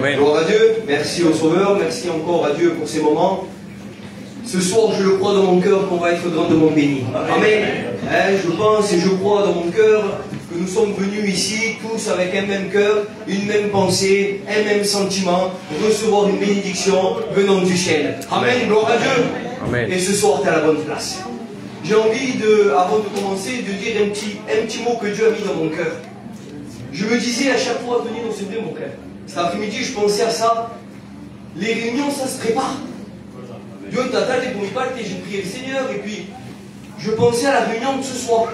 Amen. Gloire à Dieu. Merci au Sauveur. Merci encore à Dieu pour ces moments. Ce soir, je le crois dans mon cœur qu'on va être grandement bénis. Amen. Je pense et je crois dans mon cœur que nous sommes venus ici tous avec un même cœur, une même pensée, un même sentiment, recevoir une bénédiction venant du ciel. Amen. Gloire à Dieu. Amen. Et ce soir, tu es à la bonne place. J'ai envie, avant de commencer, de dire un petit mot que Dieu a mis dans mon cœur. Je me disais à chaque fois, venir au CB, mon frère. Cet après-midi, je pensais à ça. Les réunions, ça se prépare. Dieu t'attend pour me parler, j'ai prié le Seigneur, et puis je pensais à la réunion de ce soir.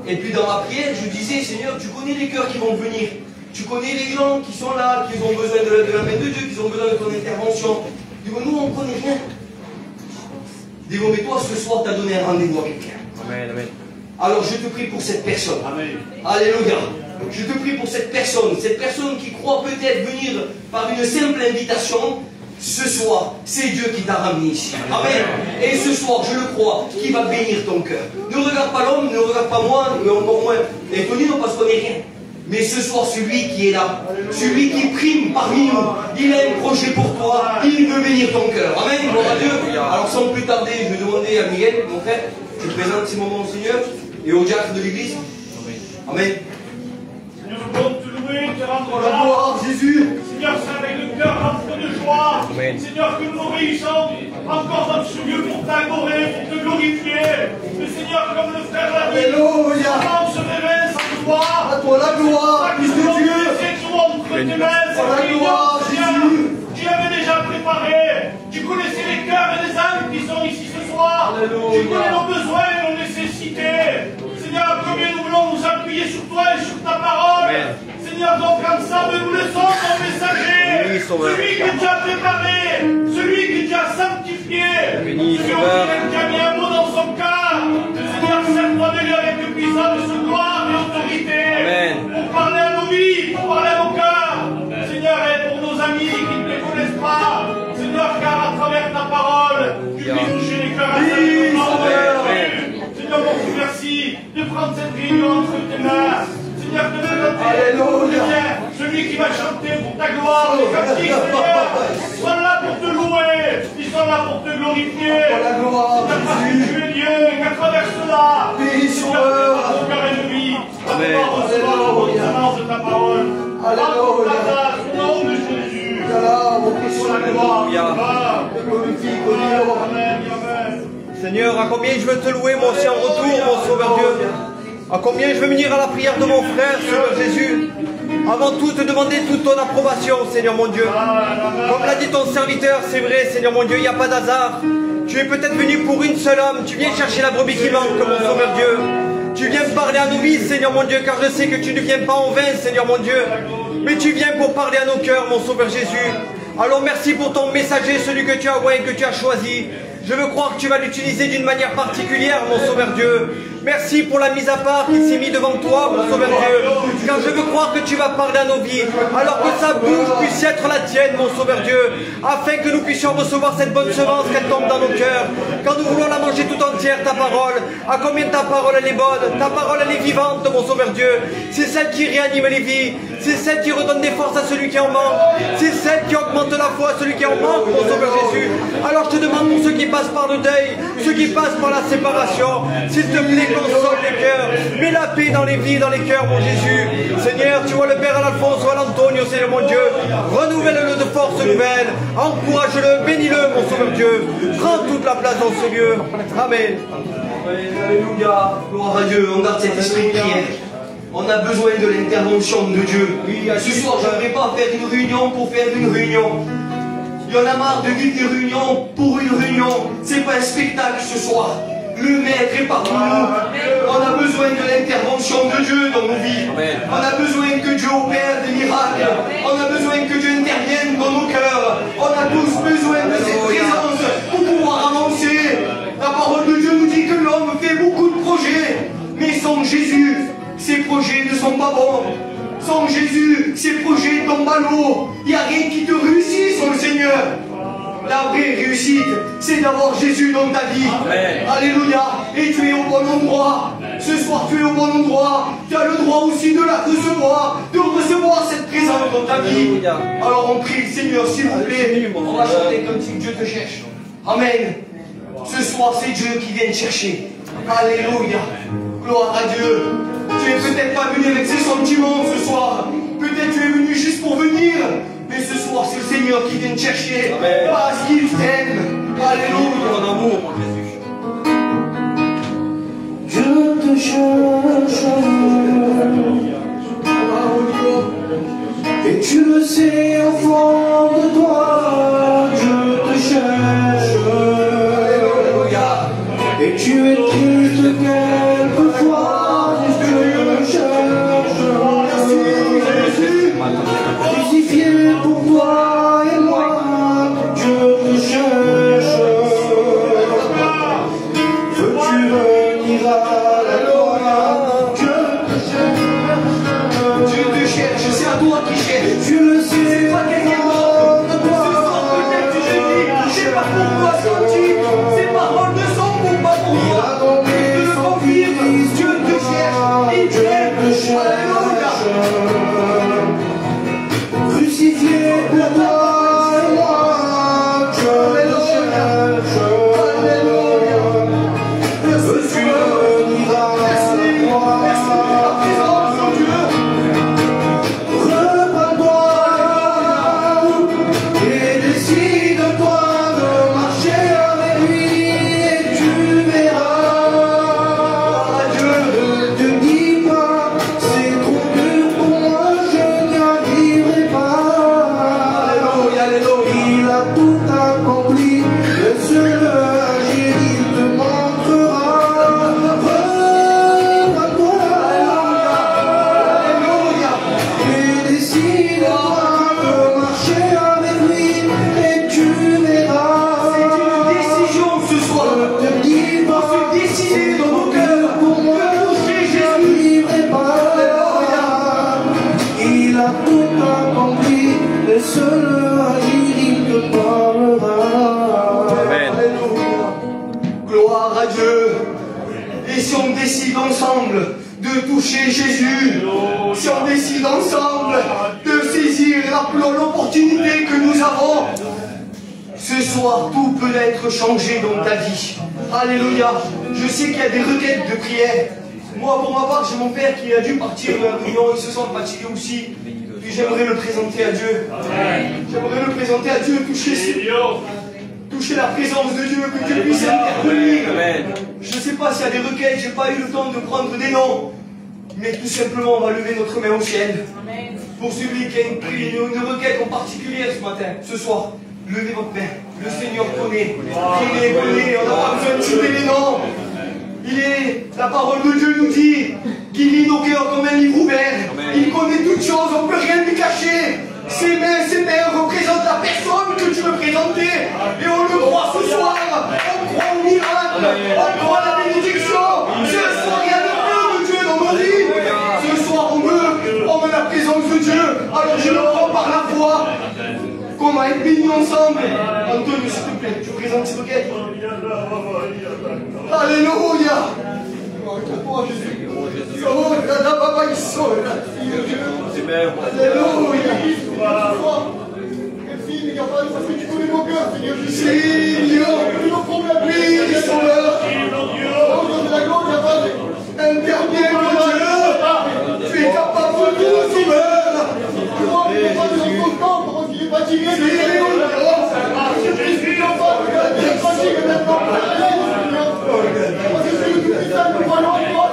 Et puis dans ma prière, je disais, Seigneur, tu connais les cœurs qui vont venir. Tu connais les gens qui sont là, qui ont besoin de la main de Dieu, qui ont besoin de ton intervention. Dis nous, on ne connaît rien. Dis mais toi, ce soir, tu as donné un rendez-vous à quelqu'un. Amen, amen. Alors je te prie pour cette personne. Amen. Alléluia. Je te prie pour cette personne qui croit peut-être venir par une simple invitation. Ce soir, c'est Dieu qui t'a ramené ici. Amen. Et ce soir, je le crois, qui va bénir ton cœur. Ne regarde pas l'homme, ne regarde pas moi, mais encore moins les connus, parce qu'on n'est rien. Mais ce soir, celui qui est là, celui qui prime parmi nous, il a un projet pour toi, il veut bénir ton cœur. Amen. Gloire à Dieu. Alors sans plus tarder, je vais demander à Miguel, mon frère, je présente ces moments au Seigneur et au diacre de l'Église. Amen. Seigneur, nous voulons te louer, te rendre la gloire, Jésus. Seigneur, c'est avec le cœur rempli de joie. Amen. Seigneur, que nous réussissons encore dans ce lieu pour t'adorer, pour te glorifier. Mais Seigneur, comme le frère l'a dit, Alléluia. comment on se réveille sans gloire. À toi la gloire, Fils de Dieu. Entre tes mains, la gloire, Jésus. Tu avais déjà préparé. Tu connaissais les cœurs et les âmes qui sont ici ce soir. Alléluia. Tu connais nos besoins et nos nécessités. Seigneur, combien nous voulons nous appuyer sur toi et sur ta parole. Amen. Seigneur, donc ensemble, nous laissons ton messager. Oui, Sauveur. Celui que tu as préparé, celui que tu as sanctifié, Béni, celui Sauveur. qui a mis un mot dans son cœur. Seigneur, sers-toi de lui avec puissance, gloire et autorité. Amen. Pour parler à nos vies, pour parler à nos cœurs. Seigneur, et pour nos amis qui ne te connaissent pas. Seigneur, car à travers ta parole, tu peux toucher les cœurs à Oui, Sauveur. Seigneur, beaucoup merci de prendre cette réunion entre tes mains. Seigneur, de nous Alléluia. celui qui va chanter pour ta gloire, les captifs, Seigneur, ils sont là pour te louer, ils sont là pour te glorifier. La gloire, Parce que Jésus. tu es Dieu, qu'à travers cela, Béni Sauveur. ton cœur est de vie. Amen. Recevoir la reconnaissance de ta parole. Alléluia. Au nom de Jésus. Pour Pour la gloire. Alléluia. Amen. Amen. Seigneur, à combien je veux te louer, mon Saint retour, mon Sauveur Dieu. À combien je veux venir à la prière de mon frère, Seigneur Jésus. Avant tout, te demander toute ton approbation, Seigneur mon Dieu. Comme l'a dit ton serviteur, c'est vrai, Seigneur mon Dieu, il n'y a pas d'hasard. Tu es peut-être venu pour une seule homme. Tu viens chercher la brebis qui manque, mon Sauveur Dieu. Tu viens parler à nos vies, Seigneur mon Dieu, car je sais que tu ne viens pas en vain, Seigneur mon Dieu. Mais tu viens pour parler à nos cœurs, mon Sauveur Jésus. Alors merci pour ton messager, celui que tu as oint, que tu as choisi. Je veux croire que tu vas l'utiliser d'une manière particulière, mon Sauveur Dieu. Merci pour la mise à part qui s'est mise devant toi, mon Sauveur Dieu. Car je veux croire que tu vas parler à nos vies, alors que sa bouche puisse être la tienne, mon Sauveur Dieu, afin que nous puissions recevoir cette bonne semence qu'elle tombe dans nos cœurs. Quand nous voulons la manger tout entière, ta parole, à combien ta parole elle est bonne, ta parole elle est vivante, mon Sauveur Dieu. C'est celle qui réanime les vies, c'est celle qui redonne des forces à celui qui en manque, c'est celle qui augmente la foi à celui qui en manque, mon Sauveur Jésus. Alors je te demande pour ceux qui passent par le deuil, ceux qui passent par la séparation, s'il te plaît, console les cœurs, mets la paix dans les vies, dans les cœurs, mon Jésus. Seigneur, tu vois le Père Alphonse, à l'Antonio, Seigneur mon Dieu, renouvelle-le de force nouvelle, encourage-le, bénis-le, mon Sauveur Dieu, prends toute la place dans ce lieu. Amen. Alléluia. Gloire à Dieu. On garde cet esprit de prière. On a besoin de l'intervention de Dieu. Ce soir, je n'aimerais pas faire une réunion pour faire une réunion. Il y en a marre de vivre une réunion pour une réunion. C'est pas un spectacle ce soir. Le Maître est parmi nous. On a besoin de l'intervention de Dieu dans nos vies. On a besoin que Dieu opère des miracles. On a besoin que Dieu intervienne dans nos cœurs. On a tous besoin de cette présence pour pouvoir avancer. La parole de Dieu nous dit que l'homme fait beaucoup de projets. Mais sans Jésus, ces projets ne sont pas bons. Sans Jésus, ces projets tombent à l'eau. Il n'y a rien qui te réussit sans le Seigneur. La vraie réussite, c'est d'avoir Jésus dans ta vie. Amen. Alléluia. Et tu es au bon endroit. Ce soir, tu es au bon endroit. Tu as le droit aussi de la recevoir, de recevoir cette présence dans ta vie. Alors on prie, Seigneur, s'il vous plaît. On va chanter comme si Dieu te cherche. Amen. Ce soir, c'est Dieu qui vient te chercher. Alléluia. Gloire à Dieu. Tu es peut-être pas venu avec ses sentiments ce soir. Peut-être tu es venu juste pour venir. Mais ce soir, c'est le Seigneur qui vient te chercher. Amen. Parce qu'il t'aime. Alléluia. Ton amour, mon Jésus. Je te cherche. Et tu le sais au fond de toi. Je te cherche. Et tu es triste quelquefois. Je te cherche. Crucifié pour toi et moi. Je te cherche. Veux-tu venir à la gloire? Je te cherche. Dieu te cherche, c'est à toi qui cherche. Tu le sais, c'est pas quelqu'un d'autre. Ce soir peut-être tu te dis, c'est pas pour moi sorti. Ces paroles ne sont pas pour moi. Je te le confirme, Dieu te cherche. Il t'aime. Alléluia. Crucifié pour toi et moi. Je te cherche. Alléluia. Veux-tu venir à la croix? Merci de ta présence, oh Dieu. Reprends-toi et décide-toi de marcher avec lui et tu verras. Dieu, ne te dis pas, c'est trop dur pour moi, je n'y arriverai pas. Alléluia, alléluia. Il a tout accompli, laisse-le agir, il te montrera. Reprends-toi, alléluia, et décide-toi de marcher avec lui et tu verras. C'est une décision ce soir. Ne te dis pas, se décider dans nos cœurs pour moi, je n'y arriverai pas. Il a tout accompli, laisse-le agir, il te parlera. Amen. Alléluia. Gloire à Dieu. Et si on décide ensemble de toucher Jésus, si on décide ensemble de saisir l'opportunité que nous avons, ce soir tout peut être changé dans ta vie. Alléluia. Je sais qu'il y a des requêtes de prière. Moi, pour ma part, j'ai mon père qui a dû partir de la réunion, il se sent fatigué aussi. Puis j'aimerais le présenter à Dieu. J'aimerais le présenter à Dieu, toucher la présence de Dieu, que Dieu puisse intervenir. Amen. Je ne sais pas s'il y a des requêtes, j'ai pas eu le temps de prendre des noms. Mais tout simplement, on va lever notre main au ciel. Pour celui qui a une requête en particulier ce matin, ce soir, levez votre main. Le Seigneur connaît. Il connaît. On n'a pas besoin de citer les noms. La parole de Dieu nous dit qu'il lit nos cœurs comme un livre ouvert. Amen. Il connaît toutes choses, on ne peut rien lui cacher. Ses mains représentent la personne que tu veux présenter. Et on le croit ce soir. On croit au miracle. On croit à la bénédiction. Ce soir, il y a le feu de Dieu dans nos vies. Ce soir, on veut la présence de Dieu. Alors je le prends par la foi. Qu'on va être bénis ensemble. Antonio, s'il te plaît, tu présentes cette requête. Alléluia. Oh Jésus. Oh, alléluia. Merci, mais parce que tu connais mon cœur, Seigneur. Seigneur, tu connais nos problèmes. Oui, Sauveur. Oh, Dieu de la gloire, il n'y a pas d'intermédiaire de Dieu. Tu es capable de tout, Sauveur. Oh, il n'est pas de notre temps, comment il est fatigué. Jésus, l'enfant, il est fatigué maintenant. Parce que c'est le tout puissant, nous voyons en toi,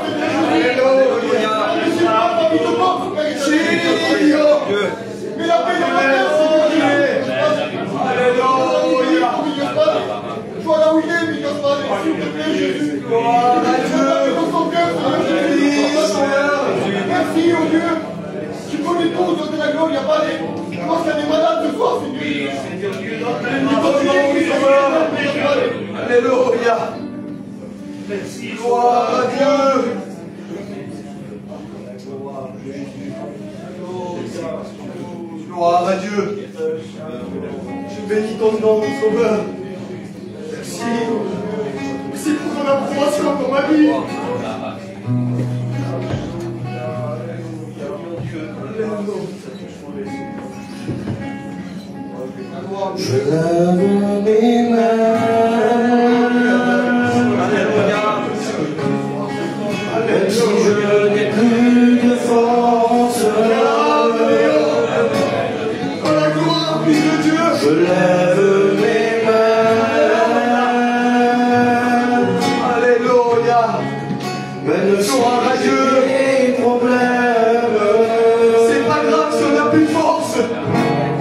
mais la paix de ma mère, c'est Alléluia. Tu vois là où il est, mais il n'ose pas aller. S'il te plaît, Jésus. Dans son cœur, merci, oh Dieu. Tu connais tout, Dieu de la gloire, il n'y a pas des... Je pense qu'il y a des malades de force, Alléluia. Merci, gloire à Dieu. Gloire à Dieu. Je bénis ton nom, Sauveur. Merci. Merci pour ton approbation dans ma vie. Je lève mes mains, même si je n'ai plus de force. Je lève mes mains, alléluia, même si j'ai des problèmes. C'est pas grave si on n'a plus de force.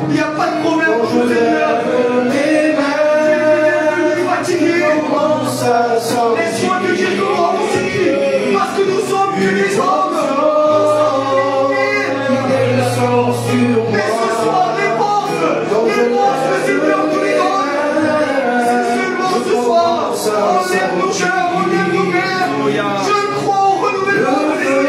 Il n'y a pas de problème. Je lève mes mains, Fatigué. commence à sentir. Laisse-moi te dire comment aussi. Parce que nous sommes que des hommes. Fidèle sont sur Mais ce moi. soir, réponse. Réponse, le Seigneur nous les donne. C'est seulement ce soir. On lève nos cœurs, on lève nos cœurs. Je crois au renouvellement de l'Esprit.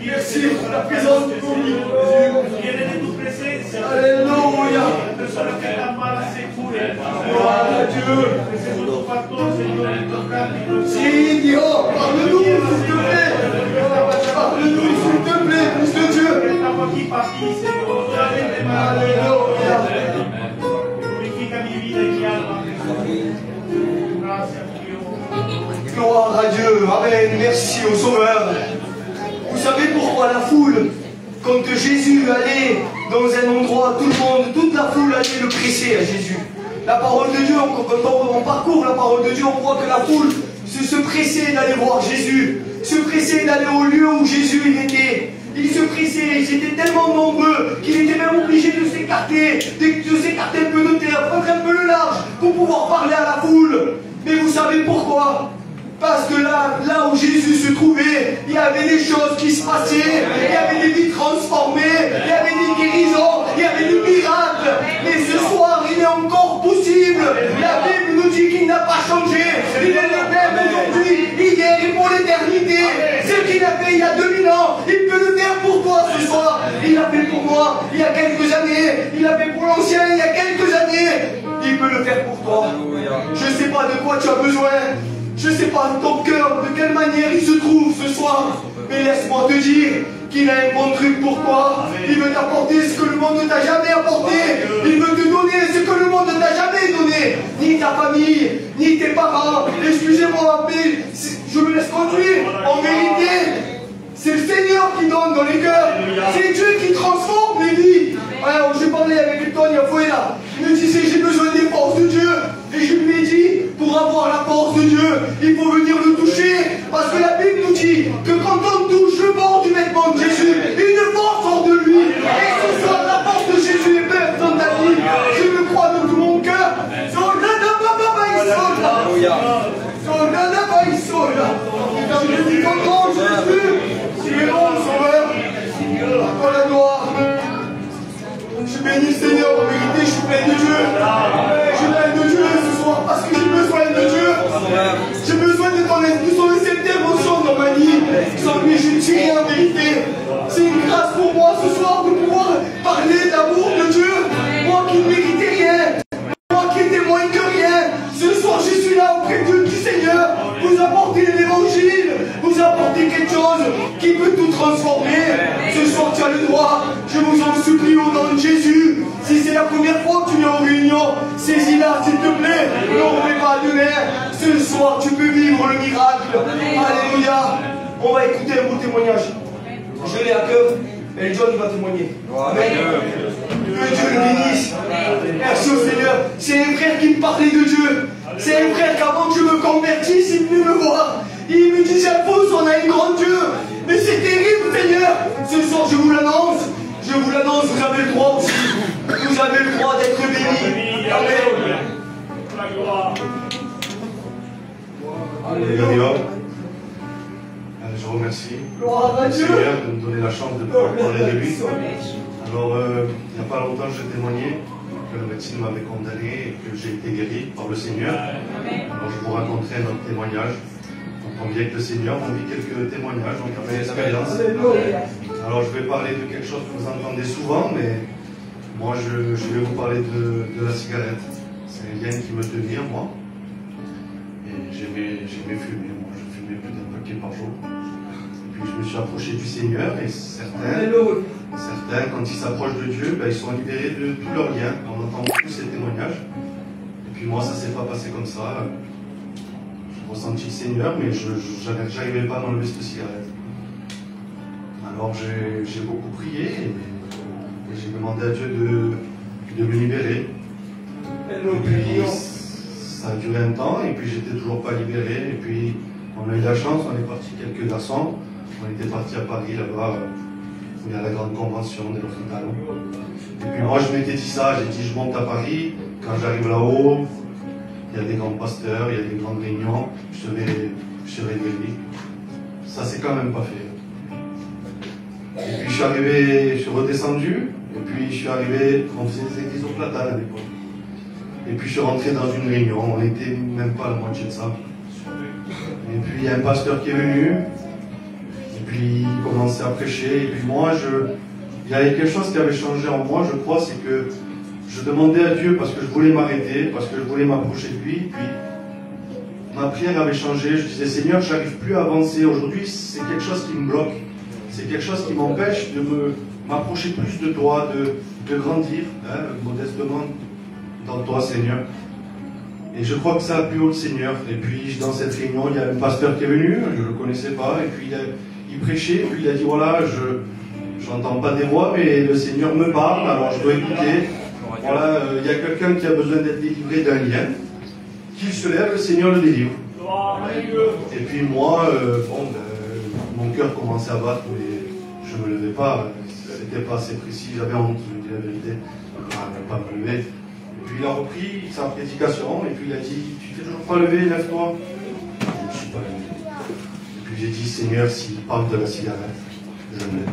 Merci pour la présence de ton Dieu. Alléluia. Gloire à Dieu. Seigneur, parle-nous, s'il te plaît. Parle-nous, s'il te plaît, Fils de Dieu. Alléluia. Gloire à Dieu. Amen. Merci au Sauveur. Vous savez pourquoi la foule, quand Jésus allait dans un endroit, tout le monde, toute la foule allait le presser à Jésus. La parole de Dieu, quand on parcourt la parole de Dieu, on voit que la foule se pressait d'aller voir Jésus, se pressait d'aller au lieu où Jésus était. Ils se pressaient, ils étaient tellement nombreux qu'ils étaient même obligés de s'écarter un peu de terre, prendre un peu le large pour pouvoir parler à la foule. Mais vous savez pourquoi? Parce que là où Jésus se trouvait, il y avait des choses qui se passaient, il y avait des vies transformées, il y avait des guérisons, il y avait du miracle. Mais ce soir, il est encore possible. La Bible nous dit qu'il n'a pas changé. Il est le même aujourd'hui, hier et pour l'éternité. Ce qu'il a fait il y a 2000 ans, il peut le faire pour toi ce soir. Il l'a fait pour moi il y a quelques années, il l'a fait pour l'ancien il y a quelques années. Il peut le faire pour toi. Je ne sais pas de quoi tu as besoin. Je ne sais pas ton cœur, de quelle manière il se trouve ce soir, mais laisse-moi te dire qu'il a un bon truc pour toi. Il veut t'apporter ce que le monde ne t'a jamais apporté. Il veut te donner ce que le monde ne t'a jamais donné. Ni ta famille, ni tes parents. Excusez-moi, mais je me laisse conduire. En vérité, c'est le Seigneur qui donne dans les cœurs. C'est Dieu qui transforme les vies. Alors, je parlais avec Victoria Fuera. Il me disait, j'ai besoin des forces de Dieu. Et je lui ai dit, pour avoir la force de Dieu, il faut venir le toucher. Parce que la Bible nous dit que quand on touche le bord du vêtement de Jésus, une force sort de lui. Et ce soir, la force de Jésus est pleine dans ta vie. Je le crois de tout mon cœur. Tu es bon, Sauveur. À la gloire. Je bénis Seigneur, en vérité, je suis plein de Dieu. Je suis plein de Dieu ce soir parce que j'ai besoin de Dieu. J'ai besoin de ton esprit, de cette émotion dans ma vie. Sans lui, je ne suis rien en vérité. C'est une grâce pour moi ce soir de pouvoir parler de l'amour de Dieu. Moi qui ne méritais rien. Moi qui ne témoigne que rien. Ce soir, je suis là auprès du Seigneur. Vous apportez l'évangile. Vous apportez quelque chose qui peut tout transformer. Ce soir, tu as le droit. Je vous en supplie au nom de Jésus. Si c'est la première fois que tu viens en réunion, saisis-la, s'il te plaît. Ne remets pas de l'air. Ce soir, tu peux vivre le miracle. Alléluia. On va écouter un beau témoignage. Je l'ai à cœur. Et John va témoigner. Amen. Que Dieu le bénisse. Merci au Seigneur. C'est un frère qui me parlait de Dieu. C'est un frère qu'avant que je me convertisse, il venait me voir. Il me disait, Alphonse, on a un grand Dieu. Mais c'est terrible, Seigneur. Ce soir, je vous l'annonce. Je vous l'annonce, vous avez le droit aussi. Vous avez le droit d'être bénis. Amen. Alléluia. Je remercie le Seigneur de me donner la chance de pouvoir parler de lui. Alors, il n'y a pas longtemps, j'ai témoigné que le médecin m'avait condamné et que j'ai été guéri par le Seigneur. Alors, je vous raconterai notre témoignage. On vient avec le Seigneur, on vit quelques témoignages, on a fait l'expérience. Alors, je vais parler de quelque chose que vous entendez souvent, mais moi, je vais vous parler de la cigarette. C'est un lien qui me tenait, moi. Et j'aimais fumer. Moi, je fumais plus d'un paquet par jour. Et puis, je me suis approché du Seigneur et certains, quand ils s'approchent de Dieu, ben, ils sont libérés de tous leurs liens. On entend beaucoup ces témoignages. Et puis, moi, ça ne s'est pas passé comme ça. J'ai ressenti le Seigneur, mais je n'arrivais pas à m'enlever cette cigarette. Alors, j'ai beaucoup prié et j'ai demandé à Dieu de me libérer. Et puis, ça a duré un temps, et puis j'étais toujours pas libéré. Et puis, on a eu la chance, on est parti quelques garçons. On était parti à Paris, là-bas, où il y a la grande convention de l'hôpital. Et puis moi, je m'étais dit ça, j'ai dit, je monte à Paris. Quand j'arrive là-haut, il y a des grands pasteurs, il y a des grandes réunions, je serai béni. Ça, c'est quand même pas fait. Et puis, je suis redescendu, et puis je suis arrivé, on faisait des églises au Platane à l'époque. Et puis je suis rentré dans une réunion, on n'était même pas à la moitié de ça. Et puis il y a un pasteur qui est venu, et puis il commençait à prêcher, et puis moi, il y avait quelque chose qui avait changé en moi, je crois, c'est que je demandais à Dieu parce que je voulais m'arrêter, parce que je voulais m'approcher de lui, et puis ma prière avait changé, je disais Seigneur, je n'arrive plus à avancer, aujourd'hui c'est quelque chose qui me bloque, c'est quelque chose qui m'empêche de m'approcher plus de toi, de grandir, hein, modestement, dans toi, Seigneur. Et je crois que ça a plu au Seigneur. Et puis, dans cette réunion, il y a un pasteur qui est venu, je ne le connaissais pas, et puis il prêchait, puis il a dit, voilà, je n'entends pas des voix, mais le Seigneur me parle, alors je dois écouter. Voilà, il y a quelqu'un qui a besoin d'être délivré d'un lien, qu'il se lève, le Seigneur le délivre. Et puis moi, mon cœur commençait à battre, mais je ne me levais pas, c'était pas assez précis, j'avais honte, je me dis la vérité, pas me lever. Et puis il a repris sa prédication, et puis il a dit, tu t'es toujours pas levé, lève-toi. Je ne me suis pas levé. Et puis j'ai dit, Seigneur, s'il parle de la cigarette, je me lève.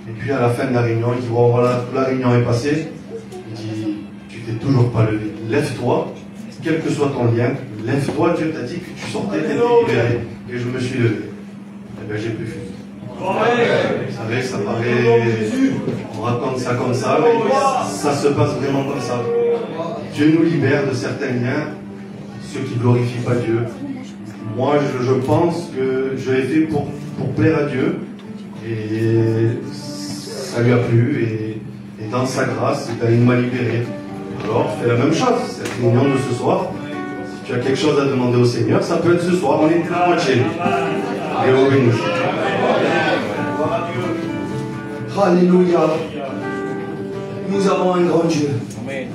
Et puis à la fin de la réunion, il dit, bon voilà, toute la réunion est passée. Il dit, tu t'es toujours pas levé, lève-toi, quel que soit ton lien, lève-toi, Dieu t'a dit que tu sortais, t'étais libéré. Et je me suis levé. Et bien j'ai pu fumer. Vous savez, ça paraît, on raconte ça comme ça, mais ça se passe vraiment comme ça. Dieu nous libère de certains liens, ceux qui ne glorifient pas Dieu. Moi, je pense que je l'ai fait pour plaire à Dieu, et ça lui a plu, et dans sa grâce, il m'a libéré. Alors, fais la même chose, cette réunion de ce soir. Si tu as quelque chose à demander au Seigneur, ça peut être ce soir, on est témoin chez lui. Et au béni. Alléluia. Nous avons un grand Dieu. Amen.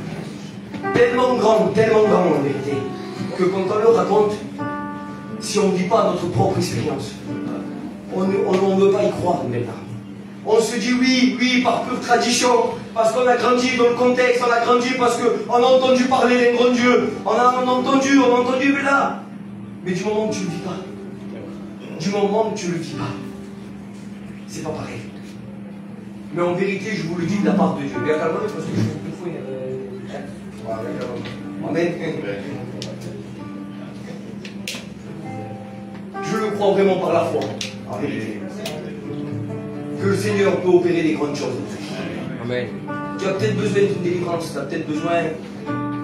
Tellement grand en vérité, que quand on le raconte, si on ne vit pas notre propre expérience, on ne veut pas y croire maintenant. On se dit oui, par pure tradition, parce qu'on a grandi dans le contexte, on a grandi parce qu'on a entendu parler d'un grand Dieu, on a entendu, mais là. Mais du moment où tu ne le vis pas, du moment où tu ne le vis pas, c'est pas pareil. Mais en vérité, je vous le dis de la part de Dieu. Bien calmement, parce que je vous fous Amen. Je le crois vraiment par la foi, en vérité. Que le Seigneur peut opérer des grandes choses. Amen. Tu as peut-être besoin d'une délivrance, tu as peut-être besoin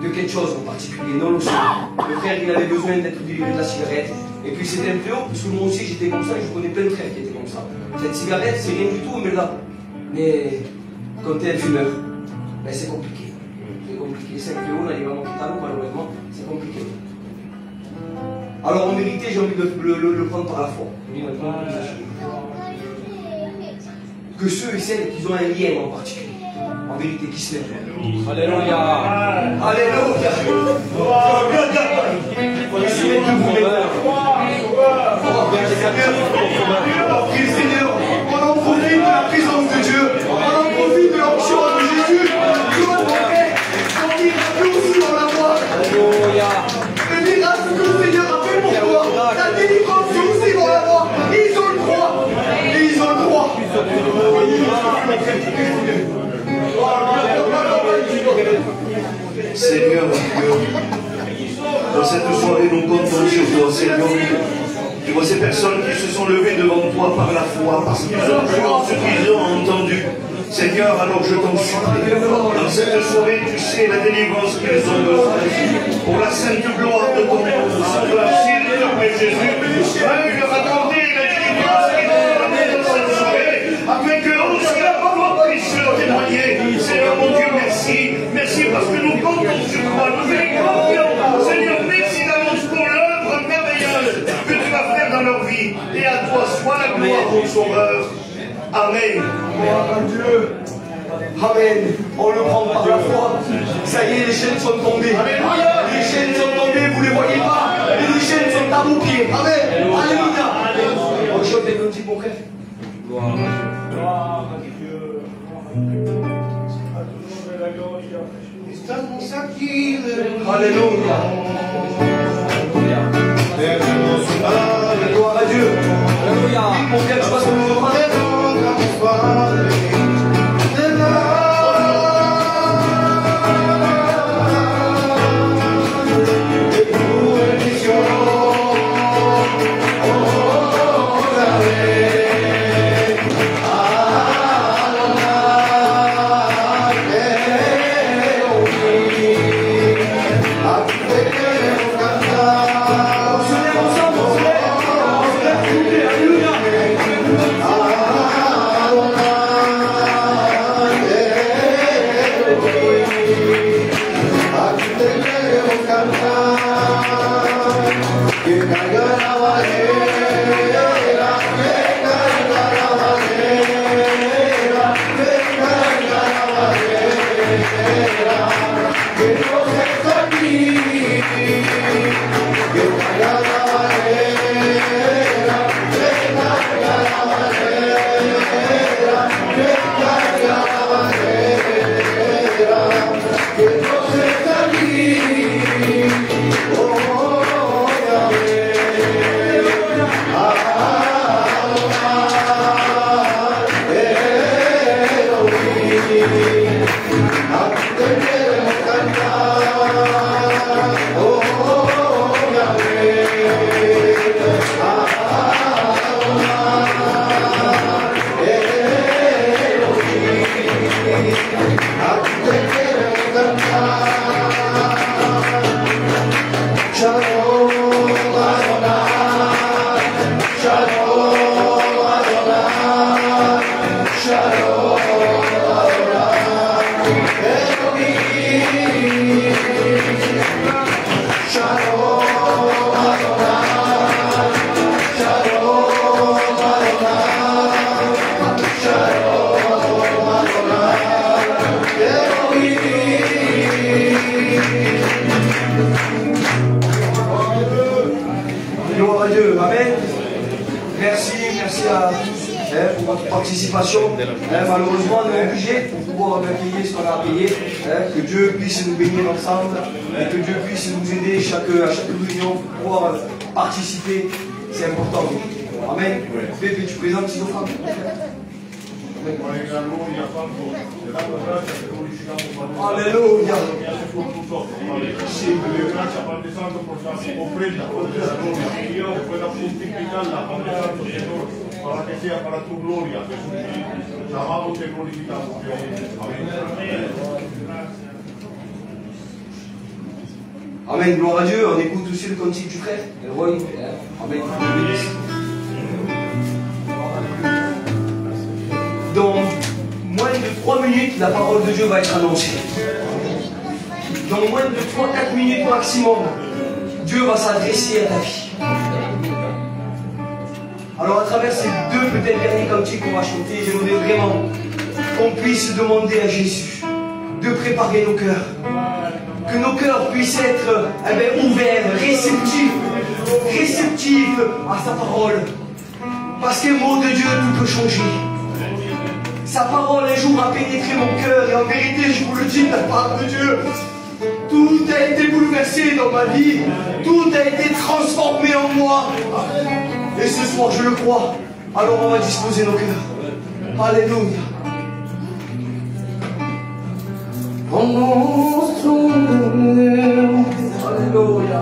de quelque chose en particulier. Non, le frère, il avait besoin d'être délivré de la cigarette. Et puis c'était un fléau, parce que moi aussi j'étais comme ça, et je connais plein de frères qui étaient comme ça. Cette cigarette, c'est rien du tout, mais là. Mais quand tu es un fumeur, ben c'est compliqué. C'est compliqué. C'est un fléau, l'aliment vital, malheureusement, c'est compliqué. Alors en vérité, j'ai envie de le prendre par la foi. Que ceux et celles qui ont un lien en particulier, en vérité, qui se lèvent. Alléluia. Alléluia. Seigneur, on en profite de la présence de Dieu, on en profite de l'onction de Jésus. Nous avons fait sentir nous aussi dans la voix. Alléluia. Le miracle que le Seigneur a fait pour toi, la délivrance aussi dans la voix. Ils ont le droit. Ils ont le droit. Seigneur, dans cette soirée, nous comptons sur toi, Seigneur. Tu vois ces personnes qui se sont levées devant toi par la foi, parce qu'ils ont cru en ce qu'ils ont entendu. Seigneur, alors je t'en supplie, dans cette soirée, tu sais la délivrance qu'ils ont besoin. Pour la sainte gloire de ton nom, s'il te plaît, Jésus, veuille leur accorder la délivrance qu'ils ont besoin dans cette soirée, afin que lorsque la parole puisse leur témoigner. Seigneur, mon Dieu, merci. Merci parce que nous comptons sur toi, nous faisons confiance. Seigneur, merci d'avance pour l'œuvre merveilleuse que tu vas faire dans leur vie. Et à toi soit la gloire, mon Sauveur. Amen. Dieu. Amen. On le prend par la foi. Ça y est, les chaînes sont tombées. Les chaînes sont tombées, vous ne les voyez pas. Et les chaînes sont à vos pieds. Amen. Alléluia. On chante des petits pour frère. Gloire à Dieu. Estamos aquí de Alléluia. Gloire à Dieu. Alléluia. Mon frère, je passe au nouveau frère. Merci à tous pour votre participation. Malheureusement, on est obligé pour pouvoir payer ce qu'on a payé. Que Dieu puisse nous bénir ensemble et que Dieu puisse nous aider à chaque réunion pour pouvoir participer. C'est important. Amen. Pépé, tu présentes ces offrandes. Alléluia. Para que sea para tu gloria, Jesús. Te amamos, te glorificamos. Amén. Amen, gloire à Dieu. On écoute aussi le cantique du frère. Amen. Dans moins de 3 minutes, la parole de Dieu va être annoncée. Dans moins de 3-4 minutes maximum, Dieu va s'adresser à ta vie. Alors à travers ces 2 peut-être derniers cantiques qu'on va chanter, j'aimerais vraiment qu'on puisse demander à Jésus de préparer nos cœurs. Que nos cœurs puissent être ouverts, réceptifs à sa parole. Parce qu'un mot de Dieu, tout peut changer. Sa parole un jour a pénétré mon cœur et en vérité, je vous le dis de la part de Dieu, tout a été bouleversé dans ma vie, tout a été transformé en moi. Et ce soir, je le crois. Alors on va disposer nos cœurs. Alléluia. Alléluia.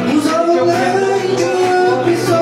Nous avons un Dieu puissant.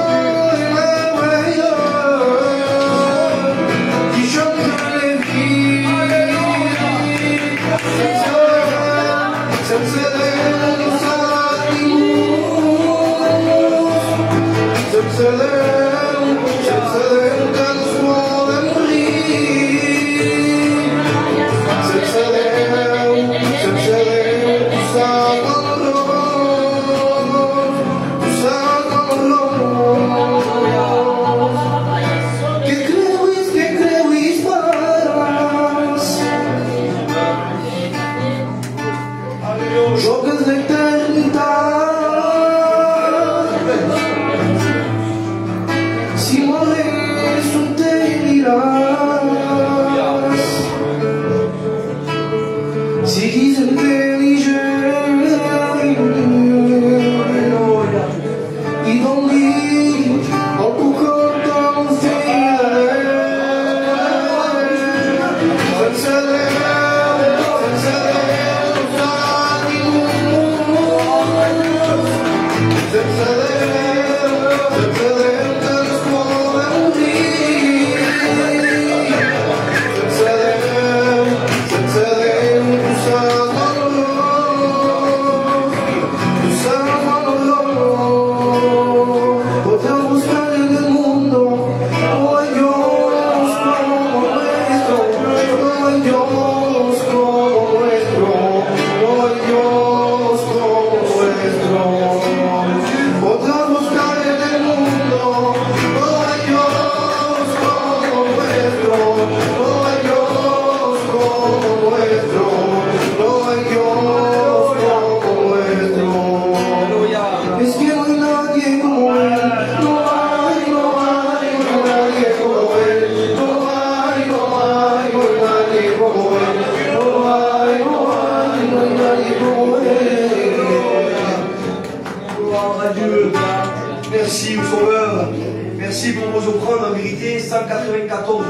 Merci au Sauveur. Merci pour vos offrandes en vérité, 194 €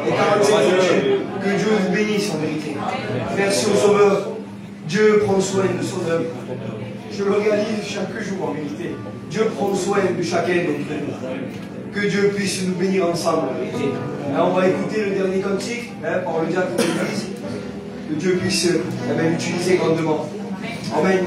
et 45 centimes. Que Dieu vous bénisse en vérité. Merci au Sauveur. Dieu prend soin de son œuvre. Je le réalise chaque jour en vérité. Dieu prend soin de chacun d'entre nous. Que Dieu puisse nous bénir ensemble en vérité. Alors, on va écouter le dernier cantique par le diacre de l'Église. Que Dieu puisse l'utiliser grandement. Amen.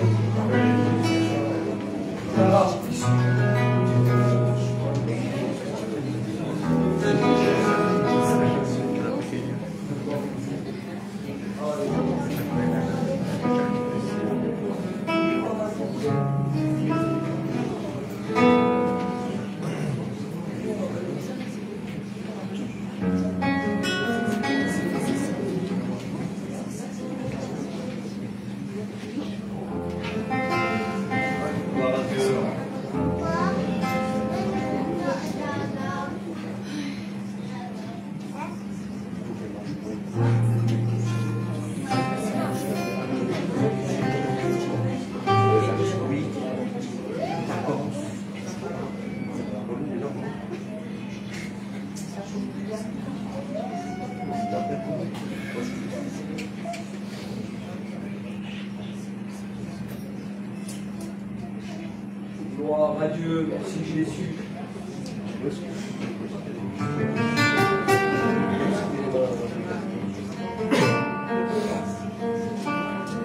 Gloire à Dieu, merci Jésus.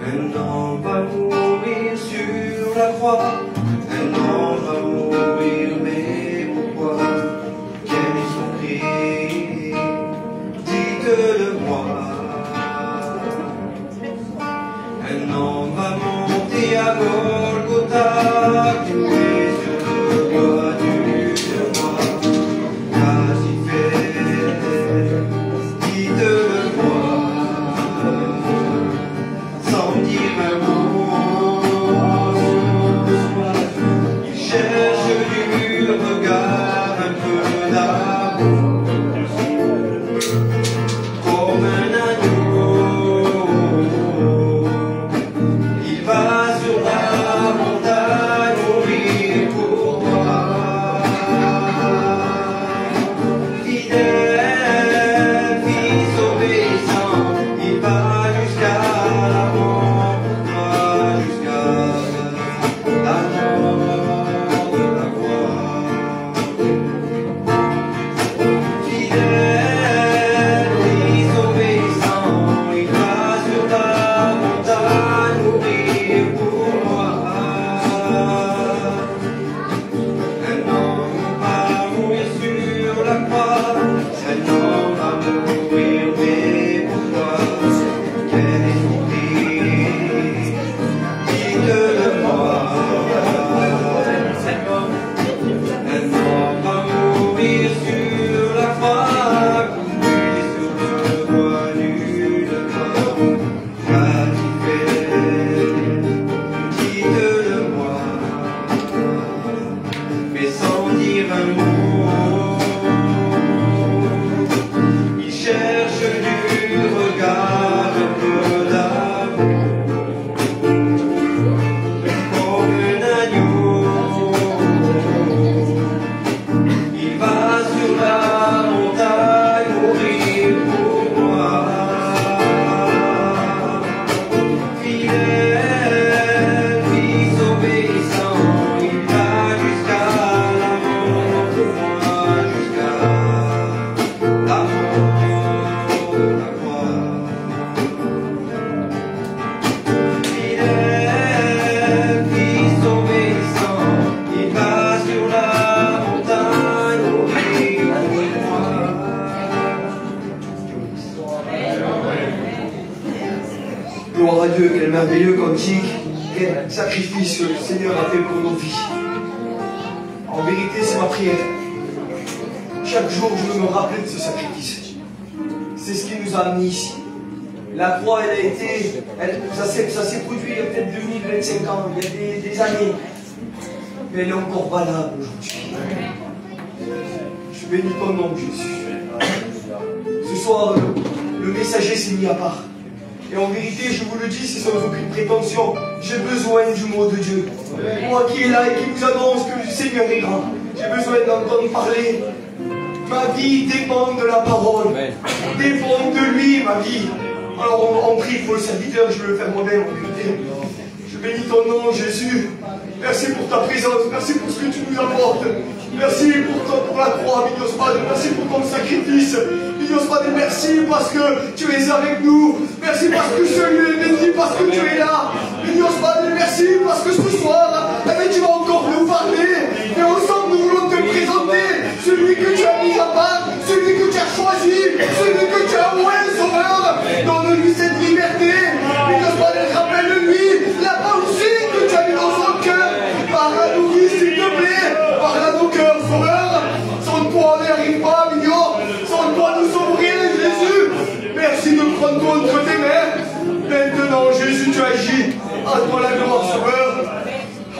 Un homme va mourir sur la croix, un homme va mourir, mais pourquoi? Quel est son cri? Dites-le-moi. Un homme va monter à Golgotha, cloué sur le bois du roi. Quasi fait, dites-le-moi. Sans dire un mot, il cherche du regard un peu d'amour, comme un agneau. Il va sur la montagne mourir pour toi. Fidèle, fils obéissant, il va jusqu'à la mort pour toi, jusqu'à la mort de la croix. dire un mot. Il cherche du regard un peu d'amour, comme un agneau. Il va sur la montagne mourir pour moi. Fidèle, fils obéissant, il va jusqu'à la mort pour moi, jusqu'à la mort de la croix. Fidèle, fils obéissant, il va sur la montagne mourir pour moi. Gloire à Dieu, quel merveilleux cantique, quel sacrifice le Seigneur a fait pour nos vies. En vérité, c'est ma prière. Chaque jour, je veux me rappeler de ce sacrifice. C'est ce qui nous a amenés ici. La croix, elle a été, ça s'est produit il y a peut-être 2025 ans, il y a des années. Mais elle est encore valable aujourd'hui. Je bénis ton nom, Jésus. Ce soir, le messager s'est mis à part. Et en vérité, je vous le dis, c'est sans aucune prétention, j'ai besoin du mot de Dieu. Moi qui est là et qui vous annonce que le Seigneur est grand, j'ai besoin d'entendre parler. Ma vie dépend de la parole, dépend de lui, ma vie. Alors on prie pour le serviteur, je vais le faire moi-même en vérité. Je bénis ton nom, Jésus. Merci pour ta présence, merci pour ce que tu nous apportes. Merci pour la croix, Mignonspad, merci pour ton sacrifice. Mignonspad, merci parce que tu es avec nous. Merci parce que ce lieu est béni, parce que tu es là. Mignonspad, merci parce que ce soir, tu vas encore nous parler. Et ensemble, nous voulons te présenter celui que tu as mis à part, celui que tu as choisi, celui que tu as oué, Sauveur. Donne-lui cette liberté. Mignonspad, rappelle-lui la pensée que tu as mis dans son cœur. Parle à nos vies, s'il te plaît. Parle à nos cœurs, Sauveur. Sans toi, on n'y arrive pas, Mignon. Sans toi, nous sommes rien, Jésus. Merci de prendre toi entre tes mains. Maintenant, Jésus, tu agis. À toi la gloire, Sauveur.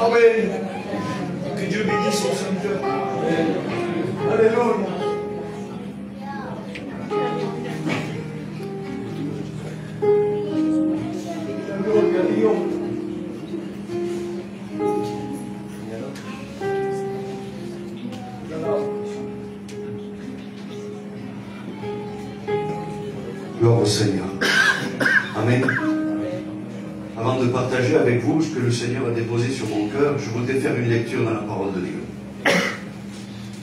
Amen. Que Dieu bénisse son serviteur. Alléluia. Alléluia. Gloire au Seigneur. Amen. Avant de partager avec vous ce que le Seigneur a déposé sur mon cœur, je voudrais faire une lecture dans la parole de Dieu.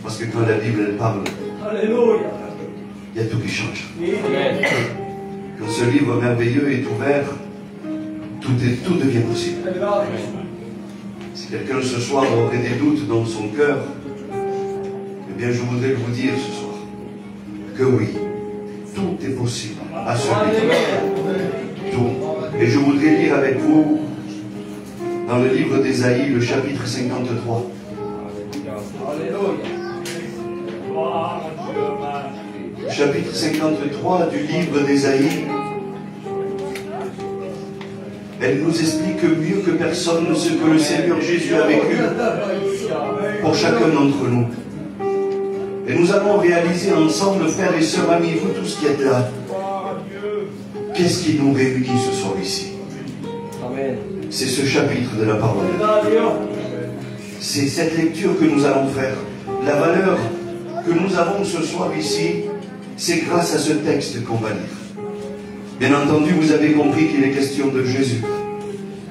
Parce que quand la Bible elle parle, Alléluia. il y a tout qui change. Amen. Quand ce livre merveilleux est ouvert, tout devient possible. Si quelqu'un ce soir aurait des doutes dans son cœur, eh bien je voudrais vous dire ce soir que oui, tout est possible à celui qui tout. Et je voudrais lire avec vous dans le livre d'Ésaïe, le chapitre 53. Chapitre 53 du livre d'Ésaïe. Elle nous explique mieux que personne ce que le Seigneur Jésus a vécu pour chacun d'entre nous. Et nous allons réaliser ensemble, frères et sœurs, amis, vous tous qui êtes là, qu'est-ce qui nous réunit ce soir ici? C'est ce chapitre de la parole. C'est cette lecture que nous allons faire. La valeur que nous avons ce soir ici, c'est grâce à ce texte qu'on va lire. Bien entendu, vous avez compris qu'il est question de Jésus.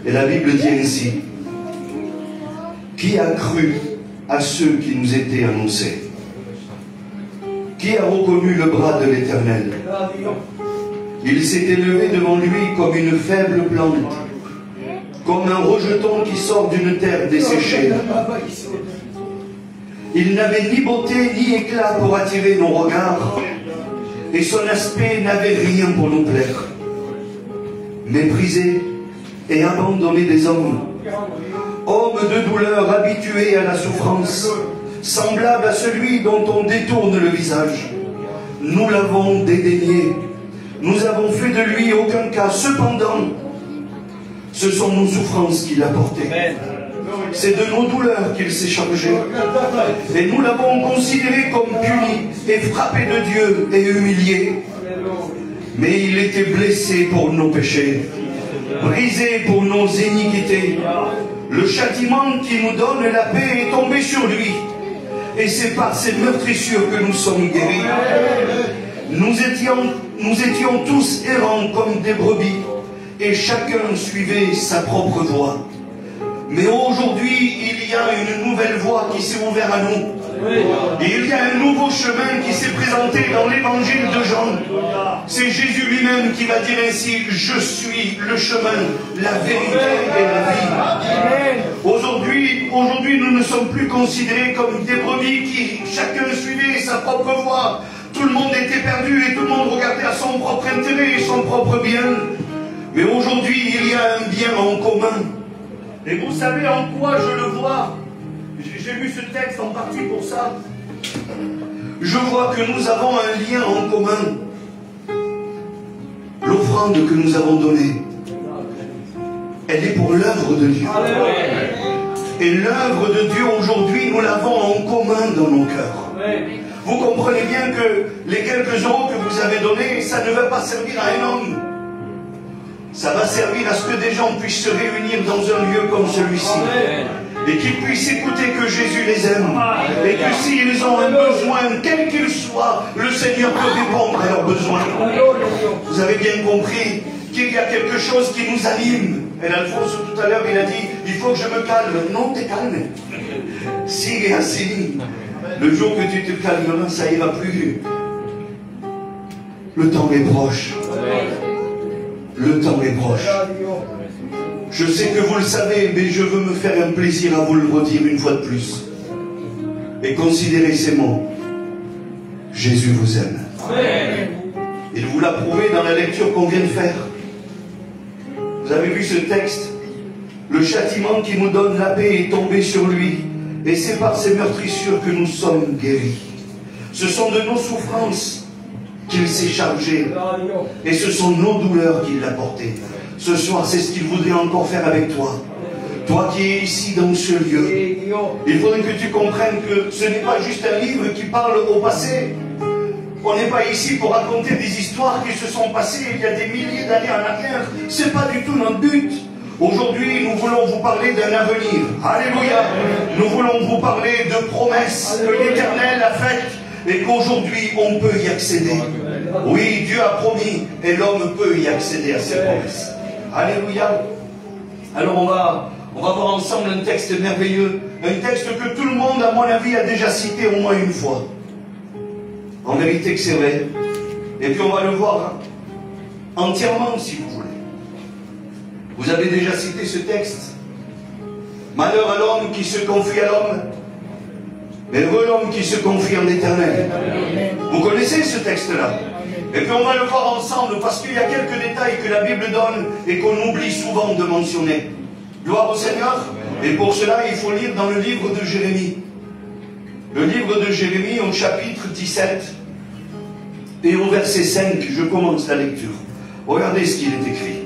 Et la Bible dit ainsi: qui a cru à ceux qui nous étaient annoncés? Qui a reconnu le bras de l'Éternel? Il s'est élevé devant lui comme une faible plante, comme un rejeton qui sort d'une terre desséchée. Il n'avait ni beauté ni éclat pour attirer nos regards, et son aspect n'avait rien pour nous plaire. Méprisé et abandonné des hommes, homme de douleur habitué à la souffrance, semblable à celui dont on détourne le visage. Nous l'avons dédaigné, nous avons fait de lui aucun cas. Cependant, ce sont nos souffrances qu'il a portées, C'est de nos douleurs qu'il s'est chargé. Et nous l'avons considéré comme puni et frappé de Dieu et humilié. Mais il était blessé pour nos péchés, brisé pour nos iniquités. Le châtiment qui nous donne la paix est tombé sur lui. Et c'est par ses meurtrissures que nous sommes guéris. Nous étions tous errants comme des brebis, et chacun suivait sa propre voie. Mais aujourd'hui, il y a une nouvelle voie qui s'est ouverte à nous. Il y a un nouveau chemin qui s'est présenté dans l'évangile de Jean. C'est Jésus lui-même qui va dire ainsi: je suis le chemin, la vérité et la vie. Aujourd'hui, nous ne sommes plus considérés comme des brebis qui chacun suivait sa propre voie. Tout le monde était perdu et tout le monde regardait à son propre intérêt et son propre bien. Mais aujourd'hui, il y a un bien en commun. Et vous savez en quoi je le vois? J'ai lu ce texte en partie pour ça. Je vois que nous avons un lien en commun. L'offrande que nous avons donnée, elle est pour l'œuvre de Dieu. Et l'œuvre de Dieu aujourd'hui, nous l'avons en commun dans nos cœurs. Vous comprenez bien que les quelques euros que vous avez donnés, ça ne va pas servir à un homme. Ça va servir à ce que des gens puissent se réunir dans un lieu comme celui-ci. Et qu'ils puissent écouter que Jésus les aime. Et que s'ils ont un besoin, quel qu'il soit, le Seigneur peut répondre à leurs besoins. Vous avez bien compris qu'il y a quelque chose qui nous anime. Et Alphonse, tout à l'heure, il a dit: il faut que je me calme. Non, t'es calme. Si et assis. Le jour que tu te calmeras, ça ira plus. Le temps est proche. Le temps est proche. Je sais que vous le savez, mais je veux me faire un plaisir à vous le redire une fois de plus. Et considérez ces mots. Jésus vous aime. Il vous l'a prouvé dans la lecture qu'on vient de faire. Vous avez vu ce texte? Le châtiment qui nous donne la paix est tombé sur lui. Et c'est par ses meurtrissures que nous sommes guéris. Ce sont de nos souffrances qu'il s'est chargé. Et ce sont nos douleurs qu'il a portées. Ce soir, c'est ce qu'il voudrait encore faire avec toi. Toi qui es ici dans ce lieu. Il faudrait que tu comprennes que ce n'est pas juste un livre qui parle au passé. On n'est pas ici pour raconter des histoires qui se sont passées il y a des milliers d'années en arrière. Ce n'est pas du tout notre but. Aujourd'hui, nous voulons vous parler d'un avenir. Alléluia. Nous voulons vous parler de promesses que l'Éternel a faites et qu'aujourd'hui, on peut y accéder. Oui, Dieu a promis et l'homme peut y accéder à ses promesses. Alléluia. Alors on va voir ensemble un texte merveilleux. Un texte que tout le monde, à mon avis, a déjà cité au moins une fois. En vérité que c'est vrai. Et puis on va le voir entièrement si vous voulez. Vous avez déjà cité ce texte. Malheur à l'homme qui se confie à l'homme, mais heureux l'homme qui se confie en l'Éternel. Vous connaissez ce texte-là. Et puis on va le voir ensemble parce qu'il y a quelques détails que la Bible donne et qu'on oublie souvent de mentionner. Gloire au Seigneur. Et pour cela, il faut lire dans le livre de Jérémie. Le livre de Jérémie au chapitre 17 et au verset 5, je commence la lecture. Regardez ce qu'il est écrit.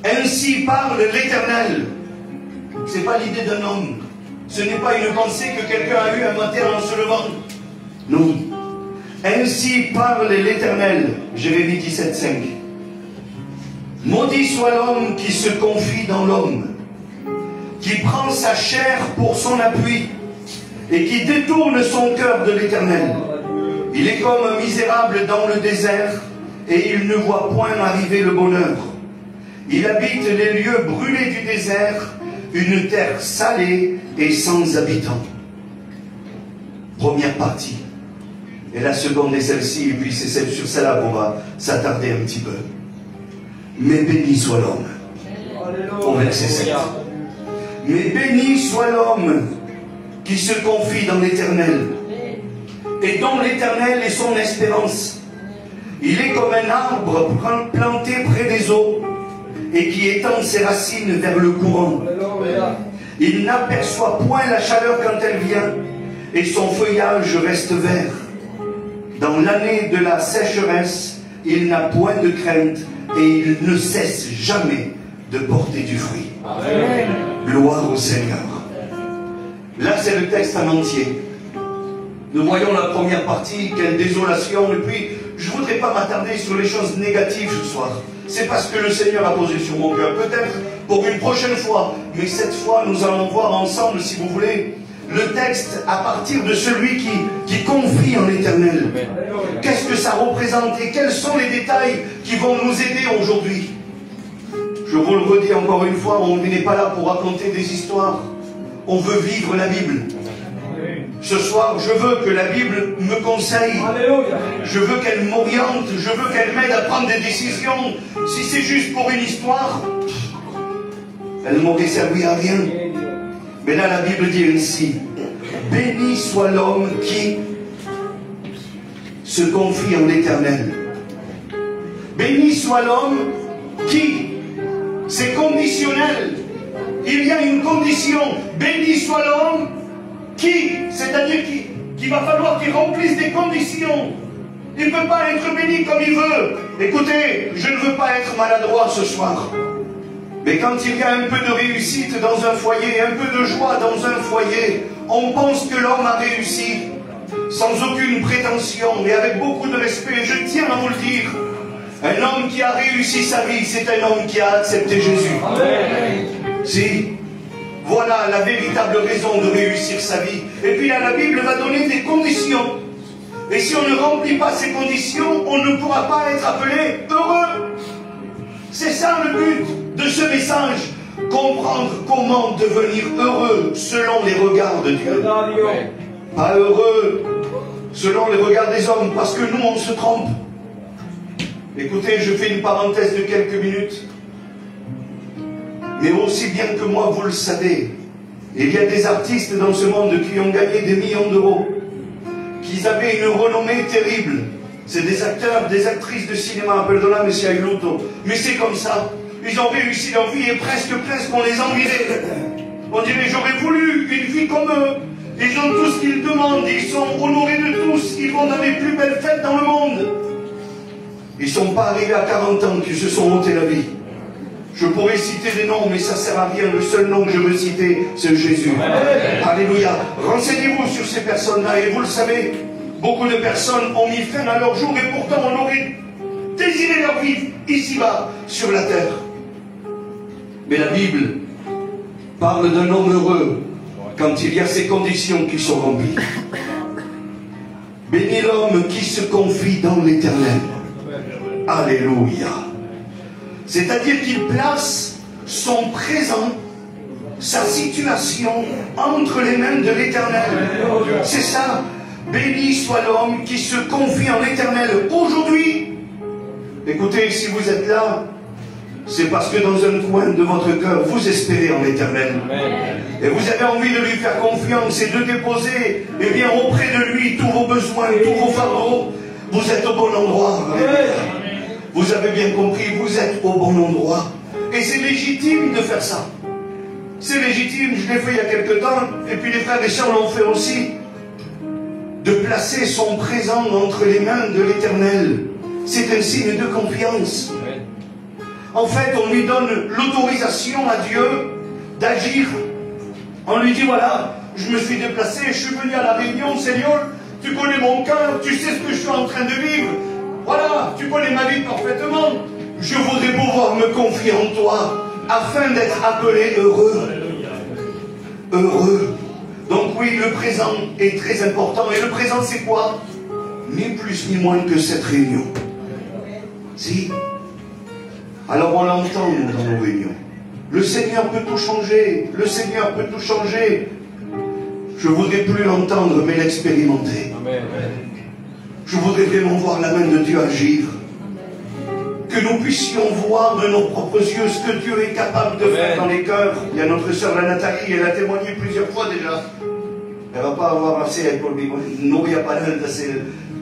Ainsi parle l'Éternel. Ce n'est pas l'idée d'un homme. Ce n'est pas une pensée que quelqu'un a eue un matin en se levant. Non. Ainsi parle l'Éternel. Jérémie 17, 5. Maudit soit l'homme qui se confie dans l'homme, qui prend sa chair pour son appui, et qui détourne son cœur de l'Éternel. Il est comme un misérable dans le désert, et il ne voit point arriver le bonheur. Il habite les lieux brûlés du désert, une terre salée et sans habitants. Première partie. Et la seconde est celle-ci, et puis c'est sur celle-là qu'on va s'attarder un petit peu. Mais béni soit l'homme. Au verset 7. Mais béni soit l'homme qui se confie dans l'Éternel, et dont l'Éternel est son espérance. Il est comme un arbre planté près des eaux, et qui étend ses racines vers le courant. Il n'aperçoit point la chaleur quand elle vient, et son feuillage reste vert. Dans l'année de la sécheresse, il n'a point de crainte, et il ne cesse jamais de porter du fruit. Amen. Gloire au Seigneur. Là, c'est le texte en entier. Nous voyons la première partie, quelle désolation. Et puis, je ne voudrais pas m'attarder sur les choses négatives ce soir. C'est parce que le Seigneur a posé sur mon cœur. Peut-être pour une prochaine fois. Mais cette fois, nous allons voir ensemble, si vous voulez, le texte à partir de celui qui confie en l'Éternel. Qu'est-ce que ça représente et quels sont les détails qui vont nous aider aujourd'hui? Je vous le redis encore une fois, on n'est pas là pour raconter des histoires. On veut vivre la Bible. Ce soir, je veux que la Bible me conseille. Je veux qu'elle m'oriente. Je veux qu'elle m'aide à prendre des décisions. Si c'est juste pour une histoire, elle m'aurait servi à rien. Mais là, la Bible dit ainsi: béni soit l'homme qui se confie en l'Éternel. Béni soit l'homme qui, c'est conditionnel. Il y a une condition. Béni soit l'homme qui, c'est-à-dire qu'il va falloir qu'il remplisse des conditions. Il ne peut pas être béni comme il veut. Écoutez, je ne veux pas être maladroit ce soir. Mais quand il y a un peu de réussite dans un foyer, un peu de joie dans un foyer, on pense que l'homme a réussi, sans aucune prétention et avec beaucoup de respect. Je tiens à vous le dire, un homme qui a réussi sa vie, c'est un homme qui a accepté Jésus. Amen. Si, voilà la véritable raison de réussir sa vie. Et puis là, la Bible va donner des conditions. Et si on ne remplit pas ces conditions, on ne pourra pas être appelé heureux. C'est ça le but de ce message. Comprendre comment devenir heureux selon les regards de Dieu. Pas heureux selon les regards des hommes, parce que nous, on se trompe. Écoutez, je fais une parenthèse de quelques minutes. Mais aussi bien que moi, vous le savez, il y a des artistes dans ce monde qui ont gagné des millions d'euros, qui avaient une renommée terrible. C'est des acteurs, des actrices de cinéma, perdona si aiuto, mais c'est comme ça. Ils ont réussi leur vie et presque on les enviait. On dirait, j'aurais voulu une vie comme eux. Ils ont tout ce qu'ils demandent, ils sont honorés de tous, ils vont dans les plus belles fêtes dans le monde. Ils ne sont pas arrivés à 40 ans qu'ils se sont ôtés la vie. Je pourrais citer des noms, mais ça ne sert à rien. Le seul nom que je veux citer, c'est Jésus. Alléluia. Renseignez-vous sur ces personnes-là. Et vous le savez, beaucoup de personnes ont mis fin à leur jour et pourtant on aurait désiré leur vie ici-bas, sur la terre. Mais la Bible parle d'un homme heureux quand il y a ces conditions qui sont remplies. Béni l'homme qui se confie dans l'Éternel. Alléluia. C'est-à-dire qu'il place son présent, sa situation entre les mains de l'Éternel. C'est ça. Béni soit l'homme qui se confie en l'Éternel. Aujourd'hui, écoutez, si vous êtes là, c'est parce que dans un coin de votre cœur, vous espérez en l'Éternel. Et vous avez envie de lui faire confiance et de déposer, eh bien, auprès de lui tous vos besoins, tous vos fardeaux. Vous êtes au bon endroit. Vous avez bien compris, vous êtes au bon endroit. Et c'est légitime de faire ça. C'est légitime, je l'ai fait il y a quelque temps, et puis les frères et sœurs l'ont fait aussi. De placer son présent entre les mains de l'Éternel. C'est un signe de confiance. En fait, on lui donne l'autorisation à Dieu d'agir. On lui dit, voilà, je me suis déplacé, je suis venu à la réunion, Seigneur, tu connais mon cœur, tu sais ce que je suis en train de vivre. Voilà, tu connais ma vie parfaitement. Je voudrais pouvoir me confier en toi afin d'être appelé heureux. Heureux. Donc oui, le présent est très important. Et le présent, c'est quoi? Ni plus ni moins que cette réunion. Si. Alors on l'entend dans nos réunions. Le Seigneur peut tout changer. Le Seigneur peut tout changer. Je ne voudrais plus l'entendre, mais l'expérimenter. Je voudrais vraiment voir la main de Dieu agir. Que nous puissions voir de nos propres yeux ce que Dieu est capable de faire dans les cœurs. Il y a notre sœur la Nathalie, elle a témoigné plusieurs fois déjà. Elle ne va pas avoir assez pour lui. Nous, il n'y a pas d'assez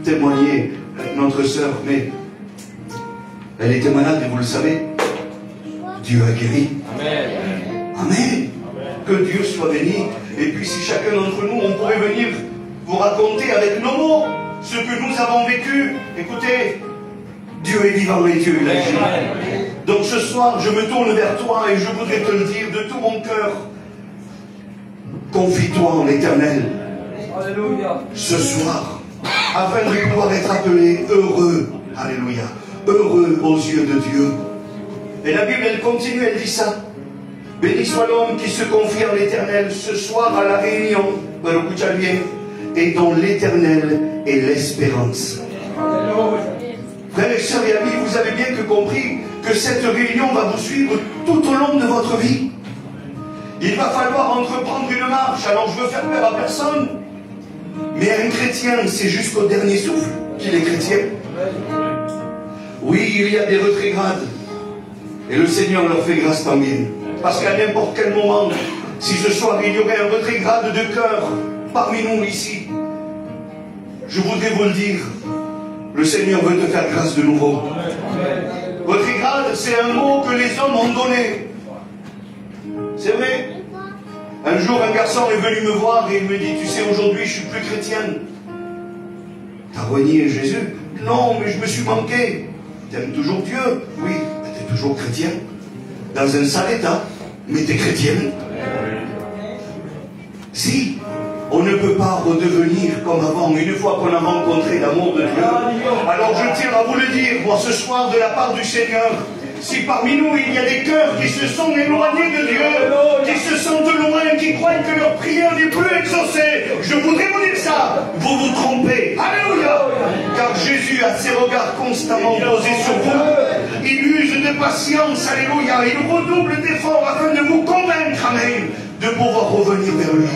témoigner, notre sœur, mais elle était malade et vous le savez. Dieu a guéri. Amen. Amen. Que Dieu soit béni. Et puis si chacun d'entre nous, on pourrait venir vous raconter avec nos mots ce que nous avons vécu. Écoutez, Dieu est vivant et Dieu il agit. Donc ce soir, je me tourne vers toi et je voudrais te le dire de tout mon cœur. Confie-toi en l'Éternel. Alléluia. Ce soir, afin de pouvoir être appelé heureux. Alléluia. Heureux aux yeux de Dieu. Et la Bible, elle continue, elle dit ça. Béni soit l'homme qui se confie en l'Éternel ce soir à la réunion, et dont l'Éternel est l'espérance. Frères et sœurs et amis, vous avez bien que compris que cette réunion va vous suivre tout au long de votre vie. Il va falloir entreprendre une marche. Alors je veux faire peur à personne, mais un chrétien, c'est jusqu'au dernier souffle qu'il est chrétien. Oui, il y a des rétrogrades, et le Seigneur leur fait grâce tant bien. Parce qu'à n'importe quel moment, si ce soir il y aurait un rétrograde de cœur parmi nous ici, je voudrais vous le dire, le Seigneur veut te faire grâce de nouveau. Rétrograde, c'est un mot que les hommes ont donné. C'est vrai. Un jour, un garçon est venu me voir et il me dit, tu sais, aujourd'hui, je suis plus chrétienne. T'as renié Jésus? Non, mais je me suis manqué. T'aimes toujours Dieu? Oui, mais t'es toujours chrétien. Dans un sale état, mais t'es chrétienne. Si, on ne peut pas redevenir comme avant, une fois qu'on a rencontré l'amour de Dieu. Alors je tiens à vous le dire, moi, ce soir, de la part du Seigneur, si parmi nous, il y a des cœurs qui se sont éloignés de Dieu, qui se sentent loin, qui croient que leur prière n'est plus exaucée, je voudrais vous dire ça, vous vous trompez. Alléluia. Car Jésus a ses regards constamment posés sur vous. Il use de patience, alléluia. Il redouble d'efforts afin de vous convaincre, amen, de pouvoir revenir vers lui.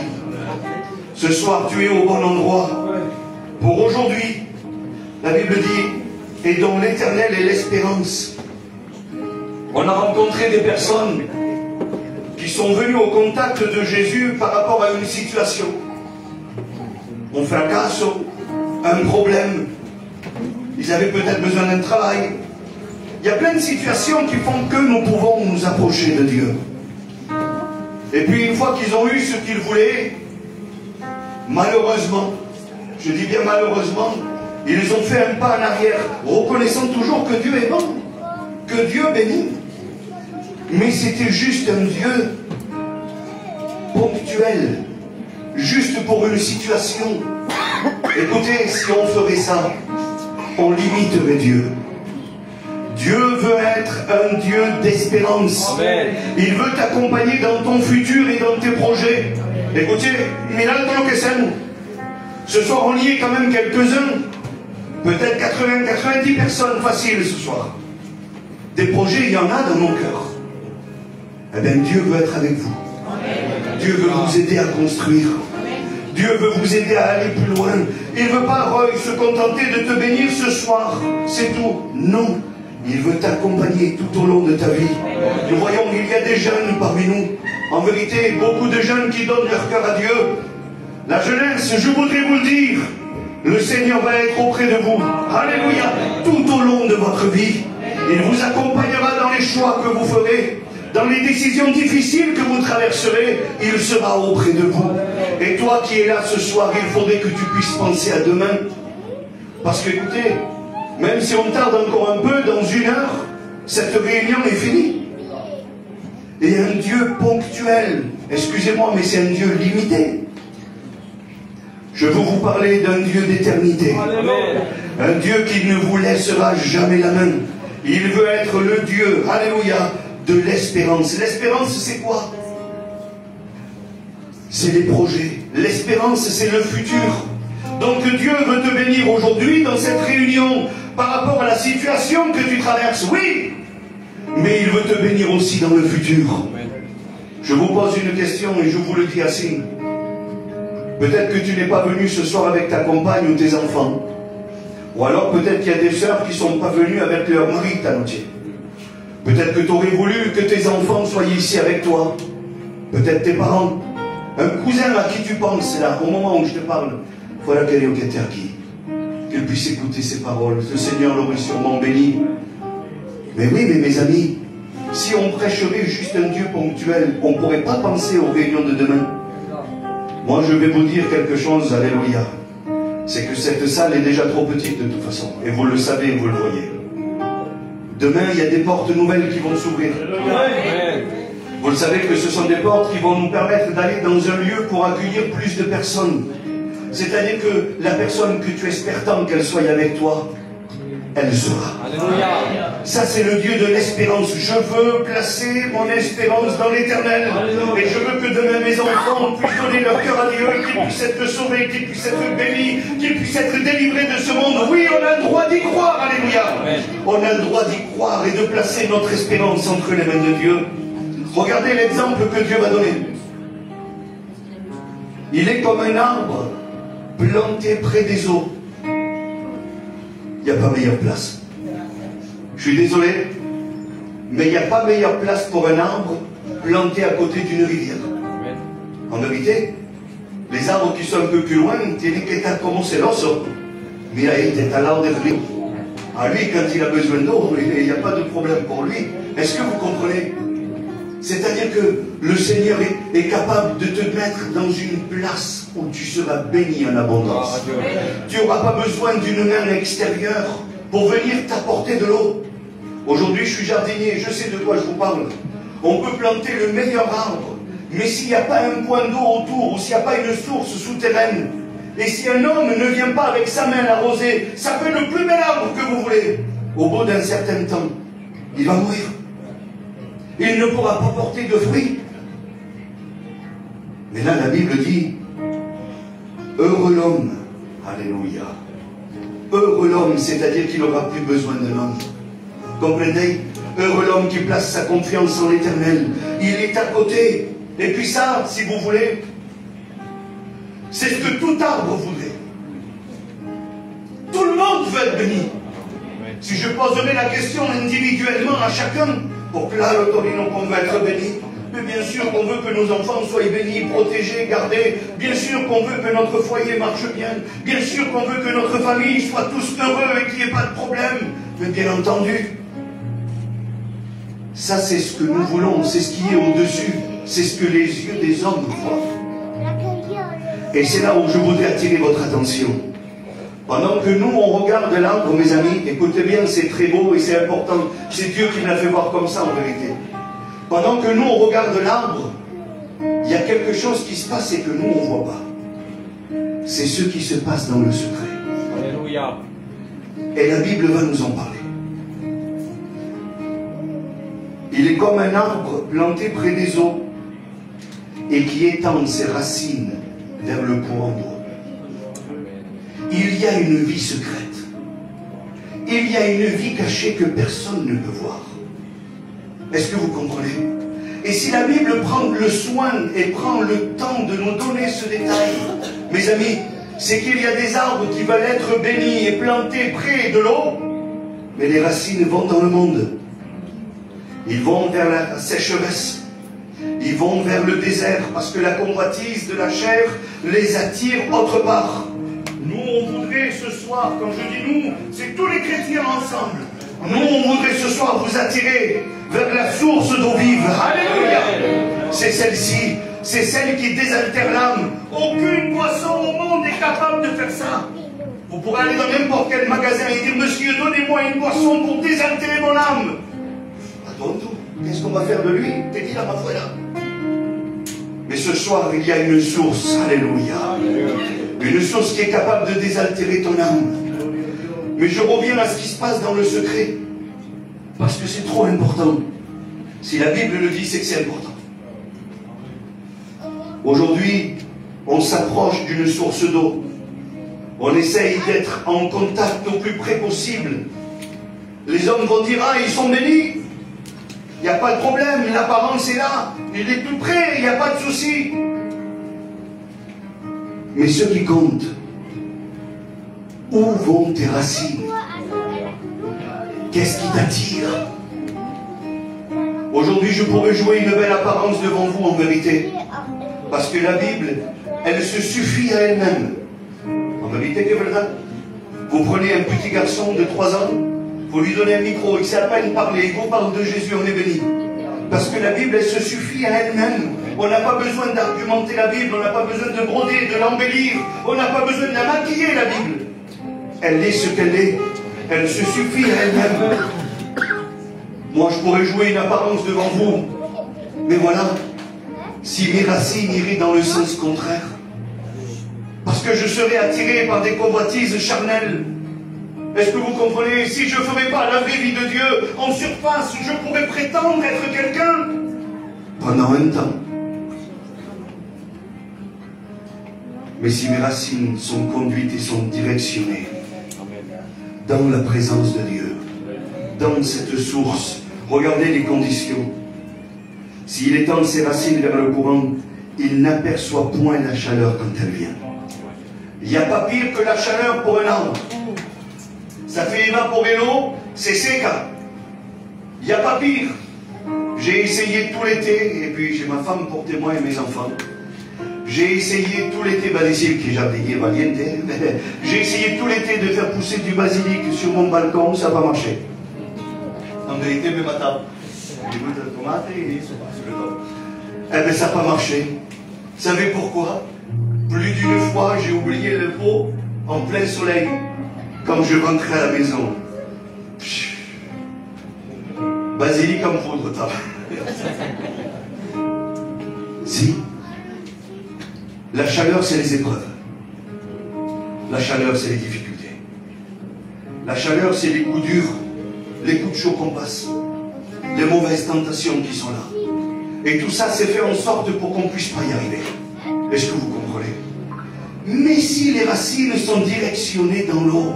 Ce soir, tu es au bon endroit. Pour aujourd'hui, la Bible dit, et dont l'Éternel est l'espérance. On a rencontré des personnes qui sont venues au contact de Jésus par rapport à une situation. Un fracasso, un problème. Ils avaient peut-être besoin d'un travail. Il y a plein de situations qui font que nous pouvons nous approcher de Dieu. Et puis une fois qu'ils ont eu ce qu'ils voulaient, malheureusement, je dis bien malheureusement, ils ont fait un pas en arrière, reconnaissant toujours que Dieu est bon, que Dieu bénit. Mais c'était juste un Dieu ponctuel, juste pour une situation. Écoutez, si on ferait ça, on limiterait Dieu. Dieu veut être un Dieu d'espérance. Il veut t'accompagner dans ton futur et dans tes projets. Écoutez, ce soir on y est quand même quelques-uns, peut-être 80-90 personnes faciles ce soir. Des projets, il y en a dans nos cœurs. Eh bien, Dieu veut être avec vous. Dieu veut vous aider à construire. Dieu veut vous aider à aller plus loin. Il ne veut pas, Roy, se contenter de te bénir ce soir. C'est tout. Non. Il veut t'accompagner tout au long de ta vie. Nous voyons qu'il y a des jeunes parmi nous. En vérité, beaucoup de jeunes qui donnent leur cœur à Dieu. La jeunesse, je voudrais vous le dire, le Seigneur va être auprès de vous. Alléluia. Tout au long de votre vie. Il vous accompagnera dans les choix que vous ferez. Dans les décisions difficiles que vous traverserez, il sera auprès de vous. Et toi qui es là ce soir, il faudrait que tu puisses penser à demain. Parce que, écoutez, même si on tarde encore un peu, dans 1 heure, cette réunion est finie. Et un Dieu ponctuel, excusez-moi, mais c'est un Dieu limité. Je veux vous parler d'un Dieu d'éternité. Un Dieu qui ne vous laissera jamais la main. Il veut être le Dieu, alléluia, de l'espérance. L'espérance, c'est quoi? C'est les projets. L'espérance, c'est le futur. Donc Dieu veut te bénir aujourd'hui dans cette réunion par rapport à la situation que tu traverses. Oui, mais il veut te bénir aussi dans le futur. Je vous pose une question et je vous le dis ainsi. Peut-être que tu n'es pas venu ce soir avec ta compagne ou tes enfants. Ou alors peut-être qu'il y a des sœurs qui ne sont pas venues avec leur mari tanotier. Peut-être que tu aurais voulu que tes enfants soient ici avec toi. Peut-être tes parents. Un cousin à qui tu penses là, au moment où je te parle. Voilà qu'elle est au Keterki. Qu'elle puisse écouter ces paroles. Le Seigneur l'aurait sûrement béni. Mais oui, mais mes amis, si on prêcherait juste un Dieu ponctuel, on ne pourrait pas penser aux réunions de demain. Moi, je vais vous dire quelque chose, alléluia. C'est que cette salle est déjà trop petite de toute façon. Et vous le savez, vous le voyez. Demain, il y a des portes nouvelles qui vont s'ouvrir. Vous le savez que ce sont des portes qui vont nous permettre d'aller dans un lieu pour accueillir plus de personnes. C'est-à-dire que la personne que tu espères tant qu'elle soit avec toi, elle sera. Alléluia. Ça, c'est le Dieu de l'espérance. Je veux placer mon espérance dans l'éternel. Et je veux que demain, mes enfants puissent donner leur cœur à Dieu, qu'ils puissent être sauvés, qu'ils puissent être bénis, qu'ils puissent être délivrés de ce monde. Oui, on a le droit d'y croire. Alléluia. On a le droit d'y croire et de placer notre espérance entre les mains de Dieu. Regardez l'exemple que Dieu va donner. Il est comme un arbre planté près des eaux. Il n'y a pas meilleure place. Je suis désolé, mais il n'y a pas meilleure place pour un arbre planté à côté d'une rivière. En vérité, les arbres qui sont un peu plus loin, tienen que estar como celosos. Mira, ahí está al lado del río. À lui, quand il a besoin d'eau, il n'y a pas de problème pour lui. Est-ce que vous comprenez? C'est-à-dire que le Seigneur est capable de te mettre dans une place où tu seras béni en abondance. Tu n'auras pas besoin d'une main extérieure pour venir t'apporter de l'eau. Aujourd'hui, je suis jardinier, je sais de quoi je vous parle. On peut planter le meilleur arbre, mais s'il n'y a pas un point d'eau autour, ou s'il n'y a pas une source souterraine, et si un homme ne vient pas avec sa main l'arroser, ça peut être le plus bel arbre que vous voulez. Au bout d'un certain temps, il va mourir. Il ne pourra pas porter de fruits. Mais là, la Bible dit, heureux l'homme, alléluia. Heureux l'homme, c'est-à-dire qu'il n'aura plus besoin d'un homme. Comprenez? Heureux l'homme qui place sa confiance en l'Éternel. Il est à côté. Et puis ça, si vous voulez, c'est ce que tout arbre voudrait. Tout le monde veut être béni. Si je poserais la question individuellement à chacun, pour que là, l'autorité, qu'on veut être béni, mais bien sûr qu'on veut que nos enfants soient bénis, protégés, gardés, bien sûr qu'on veut que notre foyer marche bien sûr qu'on veut que notre famille soit tous heureux et qu'il n'y ait pas de problème, mais bien entendu, ça c'est ce que nous voulons, c'est ce qui est au-dessus, c'est ce que les yeux des hommes voient. Et c'est là où je voudrais attirer votre attention. Pendant que nous, on regarde l'arbre, mes amis, écoutez bien, c'est très beau et c'est important. C'est Dieu qui me l'a fait voir comme ça, en vérité. Pendant que nous, on regarde l'arbre, il y a quelque chose qui se passe et que nous, on ne voit pas. C'est ce qui se passe dans le secret. Alléluia. Et la Bible va nous en parler. Il est comme un arbre planté près des eaux et qui étend ses racines vers le courant d'eau. Il y a une vie secrète. Il y a une vie cachée que personne ne peut voir. Est-ce que vous comprenez? Et si la Bible prend le soin et prend le temps de nous donner ce détail, mes amis, c'est qu'il y a des arbres qui veulent être bénis et plantés près de l'eau, mais les racines vont dans le monde. Ils vont vers la sécheresse. Ils vont vers le désert parce que la convoitise de la chair les attire autre part. Nous, on voudrait ce soir, quand je dis nous, c'est tous les chrétiens ensemble. Nous, on voudrait ce soir vous attirer vers la source d'eau vive. Alléluia. C'est celle-ci, c'est celle qui désaltère l'âme. Aucune boisson au monde est capable de faire ça. Vous pourrez aller dans n'importe quel magasin et dire, monsieur, donnez-moi une boisson pour désaltérer mon âme. Attends, qu'est-ce qu'on va faire de lui? T'es dit là, ma foi, là. Mais ce soir, il y a une source. Alléluia. Une source qui est capable de désaltérer ton âme. Mais je reviens à ce qui se passe dans le secret. Parce que c'est trop important. Si la Bible le dit, c'est que c'est important. Aujourd'hui, on s'approche d'une source d'eau. On essaye d'être en contact au plus près possible. Les hommes vont dire, ah, ils sont bénis. Il n'y a pas de problème, l'apparence est là. Il est tout près, il n'y a pas de souci. Mais ce qui compte, où vont tes racines? Qu'est-ce qui t'attire? Aujourd'hui, je pourrais jouer une belle apparence devant vous en vérité. Parce que la Bible, elle se suffit à elle-même. En vérité, que vrai? Vous prenez un petit garçon de 3 ans, vous lui donnez un micro, il ne sait à peine parler, il vous parle de Jésus, on est béni. Parce que la Bible, elle se suffit à elle-même. On n'a pas besoin d'argumenter la Bible, on n'a pas besoin de broder, de l'embellir, on n'a pas besoin de la maquiller, la Bible. Elle est ce qu'elle est, elle se suffit à elle-même. Moi, je pourrais jouer une apparence devant vous. Mais voilà, si mes racines iraient dans le sens contraire, parce que je serais attiré par des convoitises charnelles. Est-ce que vous comprenez? Si je ne ferais pas la vraie vie de Dieu en surface, je pourrais prétendre être quelqu'un pendant un temps. Mais si mes racines sont conduites et sont directionnées dans la présence de Dieu, dans cette source, regardez les conditions. S'il étend ses racines vers le courant, il n'aperçoit point la chaleur quand elle vient. Il n'y a pas pire que la chaleur pour un arbre. Ça fait évaporer l'eau, c'est séca. Il n'y a pas pire. J'ai essayé tout l'été, et puis j'ai ma femme pour témoin et mes enfants. J'ai essayé tout l'été, basilic, qui jardinier valiente, j'ai essayé tout l'été de faire pousser du basilic sur mon balcon, ça n'a pas marché. En vérité, mes matins. Eh bien, ça n'a pas marché. Vous savez pourquoi? Plus d'une fois, j'ai oublié le pot en plein soleil, quand je rentrais à la maison. Basilic en poudre, t'as. Si. La chaleur, c'est les épreuves. La chaleur, c'est les difficultés. La chaleur, c'est les coups durs, les coups de chaud qu'on passe, les mauvaises tentations qui sont là. Et tout ça, c'est fait en sorte pour qu'on ne puisse pas y arriver. Est-ce que vous comprenez? Mais si les racines sont directionnées dans l'eau,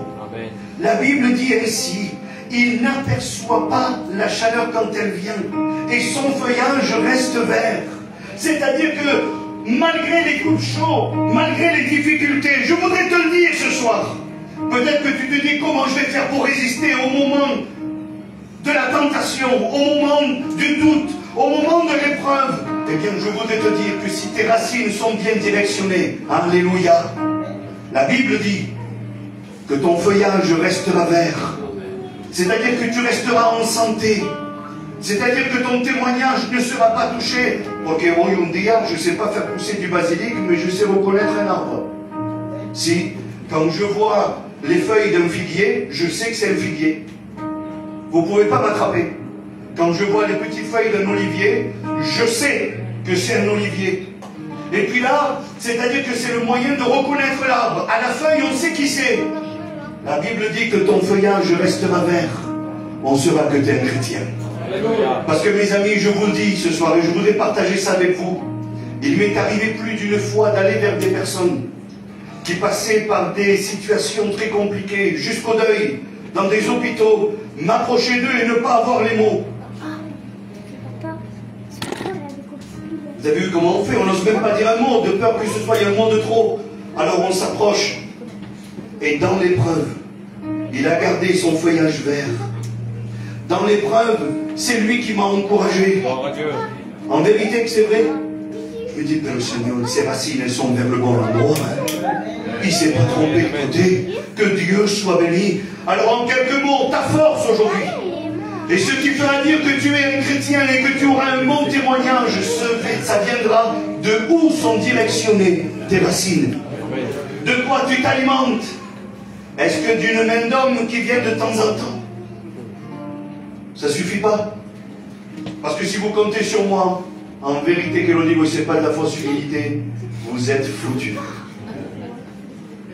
la Bible dit ainsi, il n'aperçoit pas la chaleur quand elle vient, et son feuillage reste vert. C'est-à-dire que malgré les coups de chaud, malgré les difficultés, je voudrais te le dire ce soir, peut-être que tu te dis comment je vais faire pour résister au moment de la tentation, au moment du doute, au moment de l'épreuve. Eh bien, je voudrais te dire que si tes racines sont bien directionnées, alléluia, la Bible dit que ton feuillage restera vert. C'est-à-dire que tu resteras en santé. C'est-à-dire que ton témoignage ne sera pas touché. Ok, hoy un día, je ne sais pas faire pousser du basilic, mais je sais reconnaître un arbre. Si, quand je vois les feuilles d'un figuier, je sais que c'est un figuier. Vous ne pouvez pas m'attraper. Quand je vois les petites feuilles d'un olivier, je sais que c'est un olivier. Et puis là, c'est-à-dire que c'est le moyen de reconnaître l'arbre. À la feuille, on sait qui c'est. La Bible dit que ton feuillage restera vert. On saura que tu es un chrétien. Parce que mes amis, je vous le dis ce soir, et je voudrais partager ça avec vous. Il m'est arrivé plus d'une fois d'aller vers des personnes qui passaient par des situations très compliquées, jusqu'au deuil, dans des hôpitaux, m'approcher d'eux et ne pas avoir les mots. Vous avez vu comment on fait? On n'ose même pas dire un mot, de peur que ce soit un mot de trop. Alors on s'approche. Et dans l'épreuve, il a gardé son feuillage vert. Dans l'épreuve, c'est lui qui m'a encouragé. En vérité que c'est vrai. Je me dis, Père le Seigneur, ses racines, elles sont vers le bon endroit. Il ne s'est pas trompé de côté. Que Dieu soit béni. Alors en quelques mots, ta force aujourd'hui. Et ce qui fera dire que tu es un chrétien et que tu auras un bon témoignage, ça viendra de où sont directionnées tes racines. De quoi tu t'alimentes? Est-ce que d'une main d'homme qui vient de temps en temps? Ça ne suffit pas. Parce que si vous comptez sur moi, en vérité, que l'on dit, ce n'est pas de la fausse humilité, vous êtes foutus.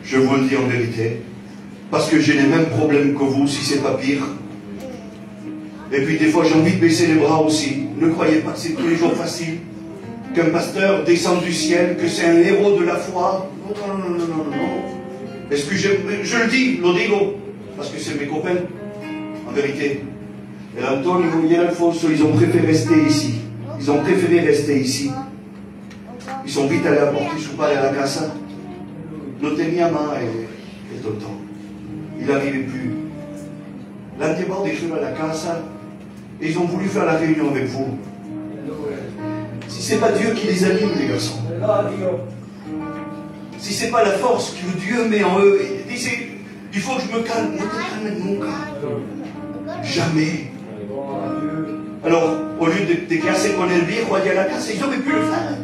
Je vous le dis en vérité. Parce que j'ai les mêmes problèmes que vous, si ce n'est pas pire. Et puis des fois j'ai envie de baisser les bras aussi. Ne croyez pas que c'est tous les jours facile. Qu'un pasteur descend du ciel, que c'est un héros de la foi. Non, non, non, non, non, non. Est-ce que je le dis, lo digo, parce que c'est mes copains, en vérité. Et Antonio et Alfonso, ils ont préféré rester ici. Ils ont préféré rester ici. Ils sont vite allés apporter su padre à la casa. No tenía más el tonton. Il n'arrivait plus. L'un des morts dijeron à la casa, et ils ont voulu faire la réunion avec vous. Si ce n'est pas Dieu qui les anime, les garçons. Si ce n'est pas la force que Dieu met en eux, il faut que je me calme. Ne te calme nunca. Jamais. Alors, au lieu de casser con el viejo allá a la casa, ils auraient pu le faire.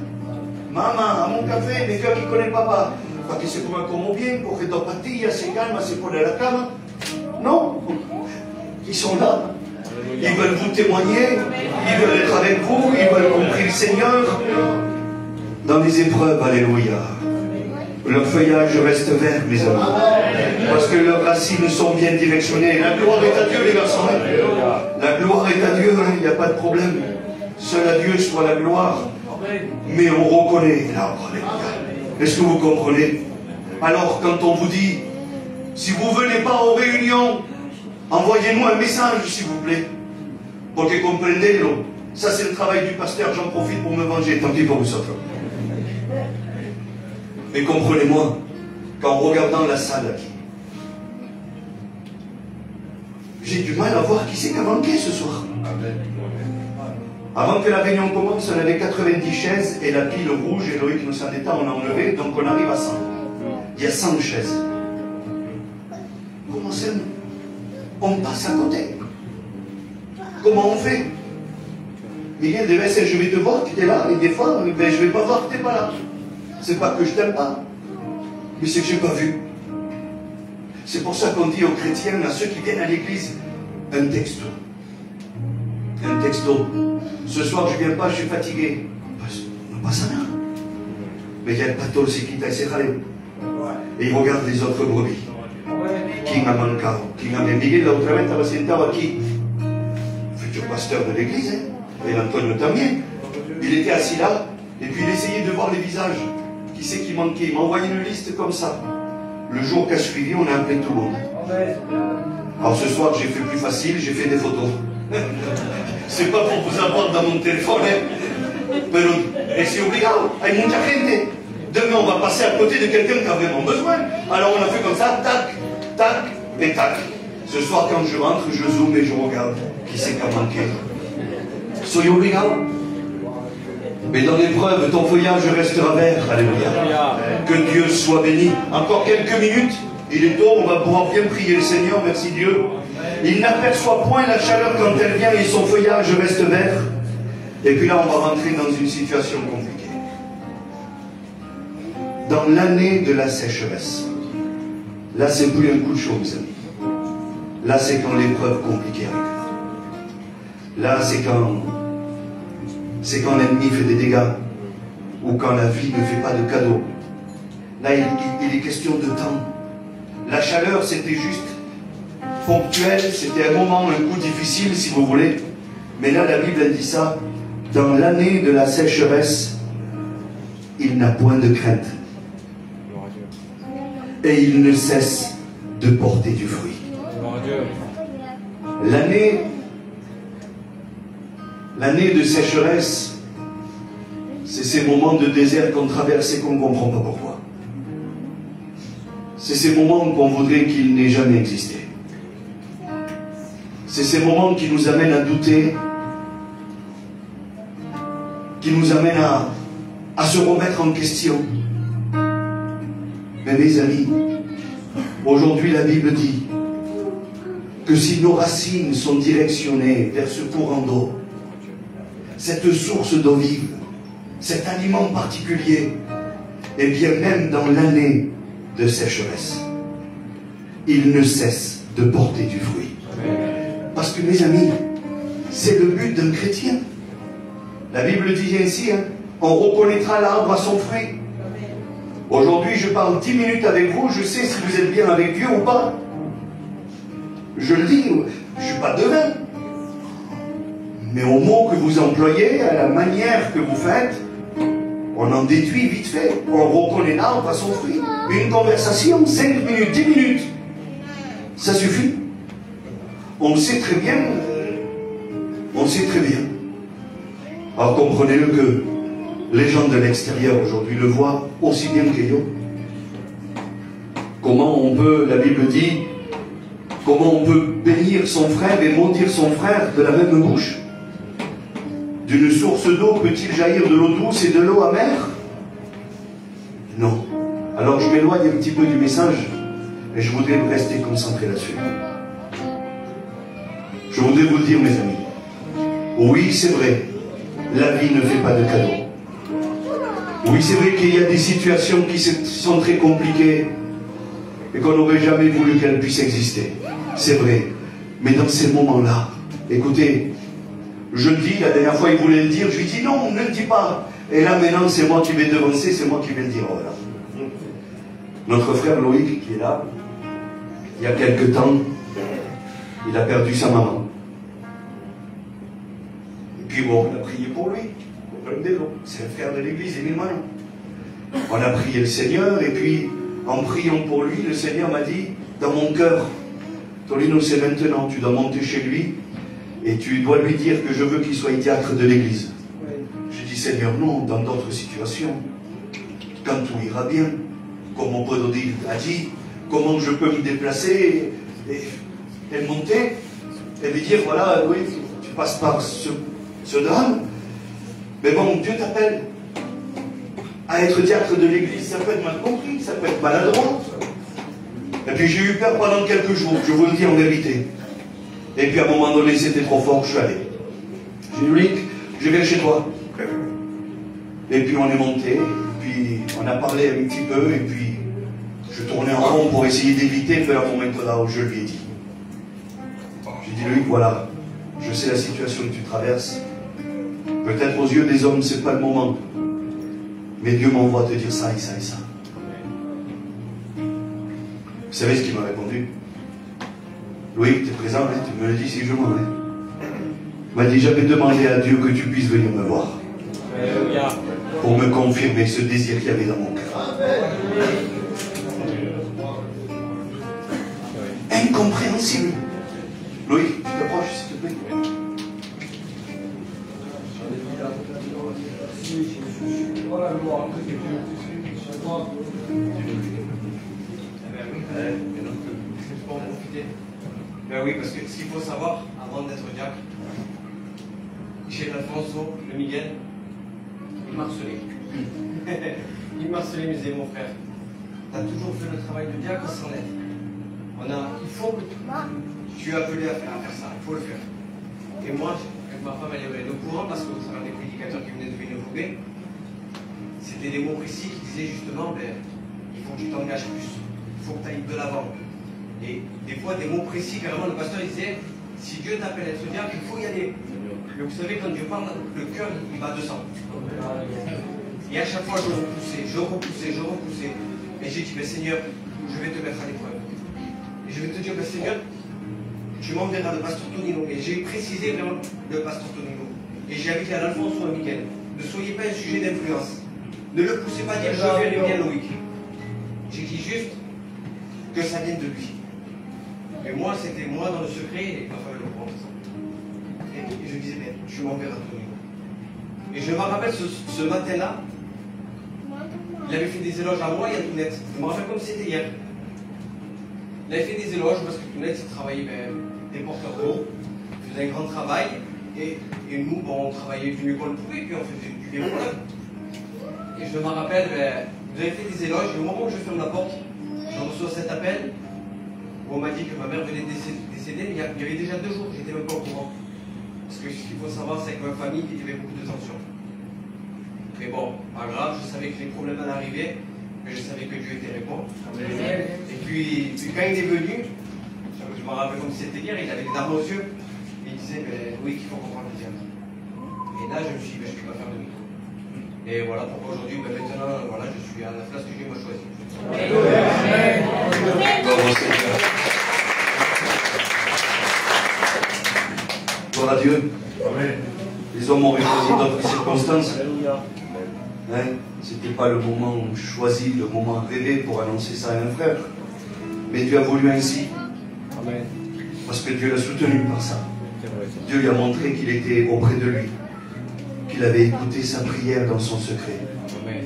Maman, a mon café, me fais aquí con el papá. Para que se coma como bien, coge dos pastillas, se calma, se pone a la cama. Non. Ils sont là. Ils veulent vous témoigner, ils veulent être avec vous, ils veulent compris le Seigneur. Dans les épreuves, alléluia, leur feuillage reste vert, mes amis, parce que leurs racines sont bien directionnées. La gloire est à Dieu, les garçons. La gloire est à Dieu, il n'y a pas de problème. Seul à Dieu soit la gloire. Mais on reconnaît l'arbre. Est-ce que vous comprenez? Alors, quand on vous dit, si vous ne venez pas aux réunions, envoyez-nous un message, s'il vous plaît. Pour que comprendez-le. Ça, c'est le travail du pasteur. J'en profite pour me venger. Tant pis pour vous autres. Mais comprenez-moi, qu'en regardant la salle aquí, j'ai du mal à voir qui c'est qui a manqué ce soir. Avant que la réunion commence, on avait 90 chaises et la pile rouge, et Loïc nous en état, on a enlevé, donc on arrive à 100. Il y a 100 chaises. Comment c'est? On passe à côté. Comment on fait? Miguel, des veces, je vais te voir, tu es là, et des fois, ben, je ne vais pas voir que tu n'es pas là. C'est pas que je t'aime pas, mais c'est que je n'ai pas vu. C'est pour ça qu'on dit aux chrétiens, à ceux qui viennent à l'église, un texto. Un texto. Ce soir, je ne viens pas, je suis fatigué. Non, pas ça, non. Mais il y a le pastor qui t'a essayé. Et il regarde les autres brebis. Qui m'a manqué? Qui m'a Miguel, la otra vez, estaba sentado aquí. Futur pasteur de l'église, hein? Et Antonio también. Il était assis là, et puis il essayait de voir les visages. Qui c'est qui manquait? Il m'a envoyé une liste comme ça. Le jour qu'a suivi, on a appelé tout le monde. Alors ce soir, j'ai fait plus facile, j'ai fait des photos. C'est pas pour vous avoir dans mon téléphone, hein. Pero, c'est obligado, hay mucha gente. Demain, on va passer à côté de quelqu'un qui a vraiment besoin. Alors on a fait comme ça, tac, tac et tac. Ce soir, quand je rentre, je zoome et je regarde qui c'est qui a manqué. Soy obligado. Mais dans l'épreuve, ton feuillage restera vert. Alléluia. Que Dieu soit béni. Encore quelques minutes. Il est tôt, on va pouvoir bien prier le Seigneur. Merci Dieu. Il n'aperçoit point la chaleur quand elle vient et son feuillage reste vert. Et puis là, on va rentrer dans une situation compliquée. Dans l'année de la sécheresse. Là, c'est plus un coup de chaud, mes amis. Là, c'est quand l'épreuve compliquée arrive. Là, c'est quand l'ennemi fait des dégâts, ou quand la vie ne fait pas de cadeaux. Là, il est question de temps. La chaleur, c'était juste ponctuel, c'était un moment, un coup difficile, si vous voulez. Mais là, la Bible, elle dit ça, dans l'année de la sécheresse, il n'a point de crainte. Et il ne cesse de porter du fruit. L'année de sécheresse, c'est ces moments de désert qu'on traverse et qu'on ne comprend pas pourquoi. C'est ces moments qu'on voudrait qu'ils n'aient jamais existé. C'est ces moments qui nous amènent à douter, qui nous amènent à se remettre en question. Mais mes amis, aujourd'hui la Bible dit que si nos racines sont directionnées vers ce courant d'eau, cette source d'eau vive, cet aliment particulier, et bien même dans l'année de sécheresse, il ne cesse de porter du fruit. Parce que mes amis, c'est le but d'un chrétien. La Bible dit ainsi, hein, on reconnaîtra l'arbre à son fruit. Aujourd'hui, je parle 10 minutes avec vous, je sais si vous êtes bien avec Dieu ou pas. Je le dis, je ne suis pas devin. Mais au mot que vous employez, à la manière que vous faites, on en déduit vite fait. On reconnaît l'arbre à son fruit. Une conversation, 5 minutes, 10 minutes, ça suffit. On sait très bien. On sait très bien. Alors comprenez-le que les gens de l'extérieur aujourd'hui le voient aussi bien que yo. Comment on peut, la Bible dit, comment on peut bénir son frère et maudire son frère de la même bouche? D'une source d'eau peut-il jaillir de l'eau douce et de l'eau amère? Non. Alors je m'éloigne un petit peu du message et je voudrais rester concentré là-dessus. Je voudrais vous le dire, mes amis. Oui, c'est vrai, la vie ne fait pas de cadeaux. Oui, c'est vrai qu'il y a des situations qui sont très compliquées et qu'on n'aurait jamais voulu qu'elles puissent exister. C'est vrai. Mais dans ces moments-là, Écoutez, je le dis, la dernière fois il voulait le dire, je lui dis non, ne le dis pas. Et là maintenant c'est moi qui vais devancer, c'est moi qui vais le dire. Voilà. Notre frère Loïc qui est là, il y a quelque temps, il a perdu sa maman. Et puis bon, on a prié pour lui. C'est un frère de l'église, Émile Manon. On a prié le Seigneur, et puis en priant pour lui, le Seigneur m'a dit, dans mon cœur, Tolino, c'est maintenant, tu dois monter chez lui, et tu dois lui dire que je veux qu'il soit diacre de l'église. J'ai dit, Seigneur, non, dans d'autres situations, quand tout ira bien, comme mon pote Odile a dit, comment je peux me déplacer et monter, et lui dire, voilà, oui, tu passes par ce drame, mais bon, Dieu t'appelle à être diacre de l'église, ça peut être mal compris, ça peut être maladroit. Et puis j'ai eu peur pendant quelques jours, je vous le dis en vérité. Et puis à un moment donné, c'était trop fort, je suis allé. J'ai dit, Luc, je viens chez toi. Et puis on est monté, puis on a parlé un petit peu, et puis je tournais en rond pour essayer d'éviter le moment là où je lui ai dit. J'ai dit, Luc, voilà, je sais la situation que tu traverses. Peut-être aux yeux des hommes, c'est pas le moment. Mais Dieu m'envoie te dire ça et ça et ça. Vous savez ce qu'il m'a répondu? Loïc, tu es présent, hein, tu me le dis si je m'en vais. Il m'a dit, j'avais demandé à Dieu que tu puisses venir me voir. Pour me confirmer ce désir qu'il y avait dans mon cœur. Incompréhensible. Loïc, tu t'approches s'il te plaît. Ben oui, parce que ce qu'il faut savoir, avant d'être diacre, chez Alfonso, le Miguel, il m'harcelait. Il m'harcelait, il me disait, mon frère, tu as toujours fait le travail de diacre sans l'aide. Il faut que tu es appelé à faire ça, il faut le faire. Et moi, avec ma femme, elle est au courant parce que ça des prédicateurs qui venaient de Vénévouguet. C'était des mots précis qui disaient justement, il faut que tu t'engages plus, il faut que tu ailles de l'avant. Et des fois, des mots précis, carrément, le pasteur il disait, si Dieu t'appelle à être diacre, il faut y aller. Mais vous savez, quand Dieu parle, le cœur, il va 200. Et à chaque fois, je repoussais. Et j'ai dit, Seigneur, je vais te mettre à l'épreuve. Et je vais te dire, Seigneur, tu m'enverras le pasteur Tonino. Et j'ai précisé vraiment le pasteur Tonino. Et j'ai invité à Alfonso et à Miguel. Ne soyez pas un sujet d'influence. Ne le poussez pas à dire, je vais aller bien Loïc. J'ai dit juste que ça vienne de lui. Et moi, c'était moi dans le secret, et ma femme le prend. Et je disais, tu m'enverras Tonino. Et je me rappelle ce matin-là, il avait fait des éloges à moi et à Tounette. Je me rappelle comme c'était hier. Il avait fait des éloges parce que Tounette, il travaillait des porteurs d'eau, il faisait un grand travail. Et nous, on travaillait du mieux qu'on le pouvait, puis on faisait du bien pour l'œuvre. Et je me rappelle, vous avez fait des éloges, et au moment où je ferme la porte, j'en reçois cet appel, où on m'a dit que ma mère venait de décéder, mais il y avait déjà 2 jours, j'étais même pas au courant. Parce que ce qu'il faut savoir, c'est que ma famille, il y avait beaucoup de tensions. Mais bon, pas grave, je savais que les problèmes allaient arriver, mais je savais que Dieu était répond. Et puis quand il est venu, je me rappelle comme si c'était hier, il avait des larmes aux yeux, et il disait, oui, qu'il faut comprendre le diable. Et là, je me suis dit, je ne peux pas faire de micro. Et voilà pourquoi aujourd'hui, maintenant, voilà, je suis à la place que Dieu m'a choisi. Gloire à Dieu. Les hommes ont choisi d'autres circonstances. Hein? C'était pas le moment choisi, le moment rêvé pour annoncer ça à un frère. Mais Dieu a voulu ainsi. Amen. Parce que Dieu l'a soutenu par ça. Dieu lui a montré qu'il était auprès de lui, qu'il avait écouté sa prière dans son secret. Amen.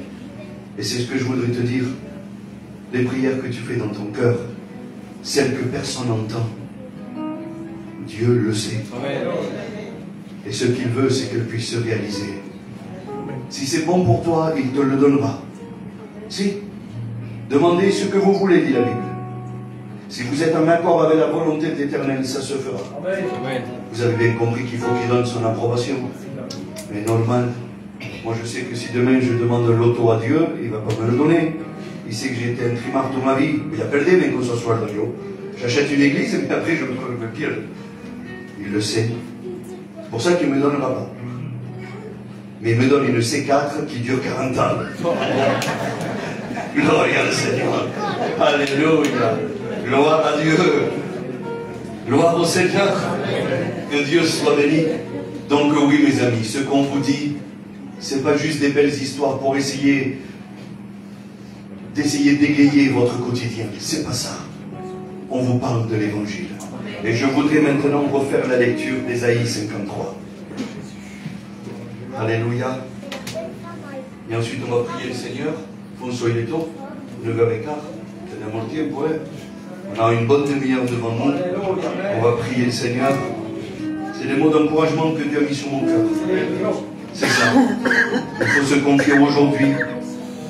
Et c'est ce que je voudrais te dire. Les prières que tu fais dans ton cœur, celles que personne n'entend, Dieu le sait. Amen. Et ce qu'il veut, c'est qu'elles puissent se réaliser. Si c'est bon pour toi, il te le donnera. Si. Demandez ce que vous voulez, dit la Bible. Si vous êtes en accord avec la volonté de l'Éternel, ça se fera. Amen. Vous avez bien compris qu'il faut qu'il donne son approbation. Mais normal, moi je sais que si demain je demande l'auto à Dieu, il ne va pas me le donner. Il sait que j'ai été un trimar toute ma vie. Il appelle des mais qu'on soit le Dieu. J'achète une église et puis après je me trouve le pire. Il le sait. pour ça qu'il ne me donnera pas. Mais il me donne une C4 qui dure 40 ans. Gloire au Seigneur. Alléluia. Gloire à Dieu. Gloire au Seigneur. Que Dieu soit béni. Donc oui mes amis, ce qu'on vous dit, c'est pas juste des belles histoires pour essayer d'égayer votre quotidien. C'est pas ça. On vous parle de l'évangile. Et je voudrais maintenant refaire la lecture d'Ésaïe 53. Alléluia. Et ensuite on va prier le Seigneur. Fonso il est tôt, 9h15. Tenemos tiempo, hein. On a une bonne demi-heure devant nous. On va prier le Seigneur. C'est des mots d'encouragement que Dieu a mis sur mon cœur. C'est ça. Il faut se confier aujourd'hui,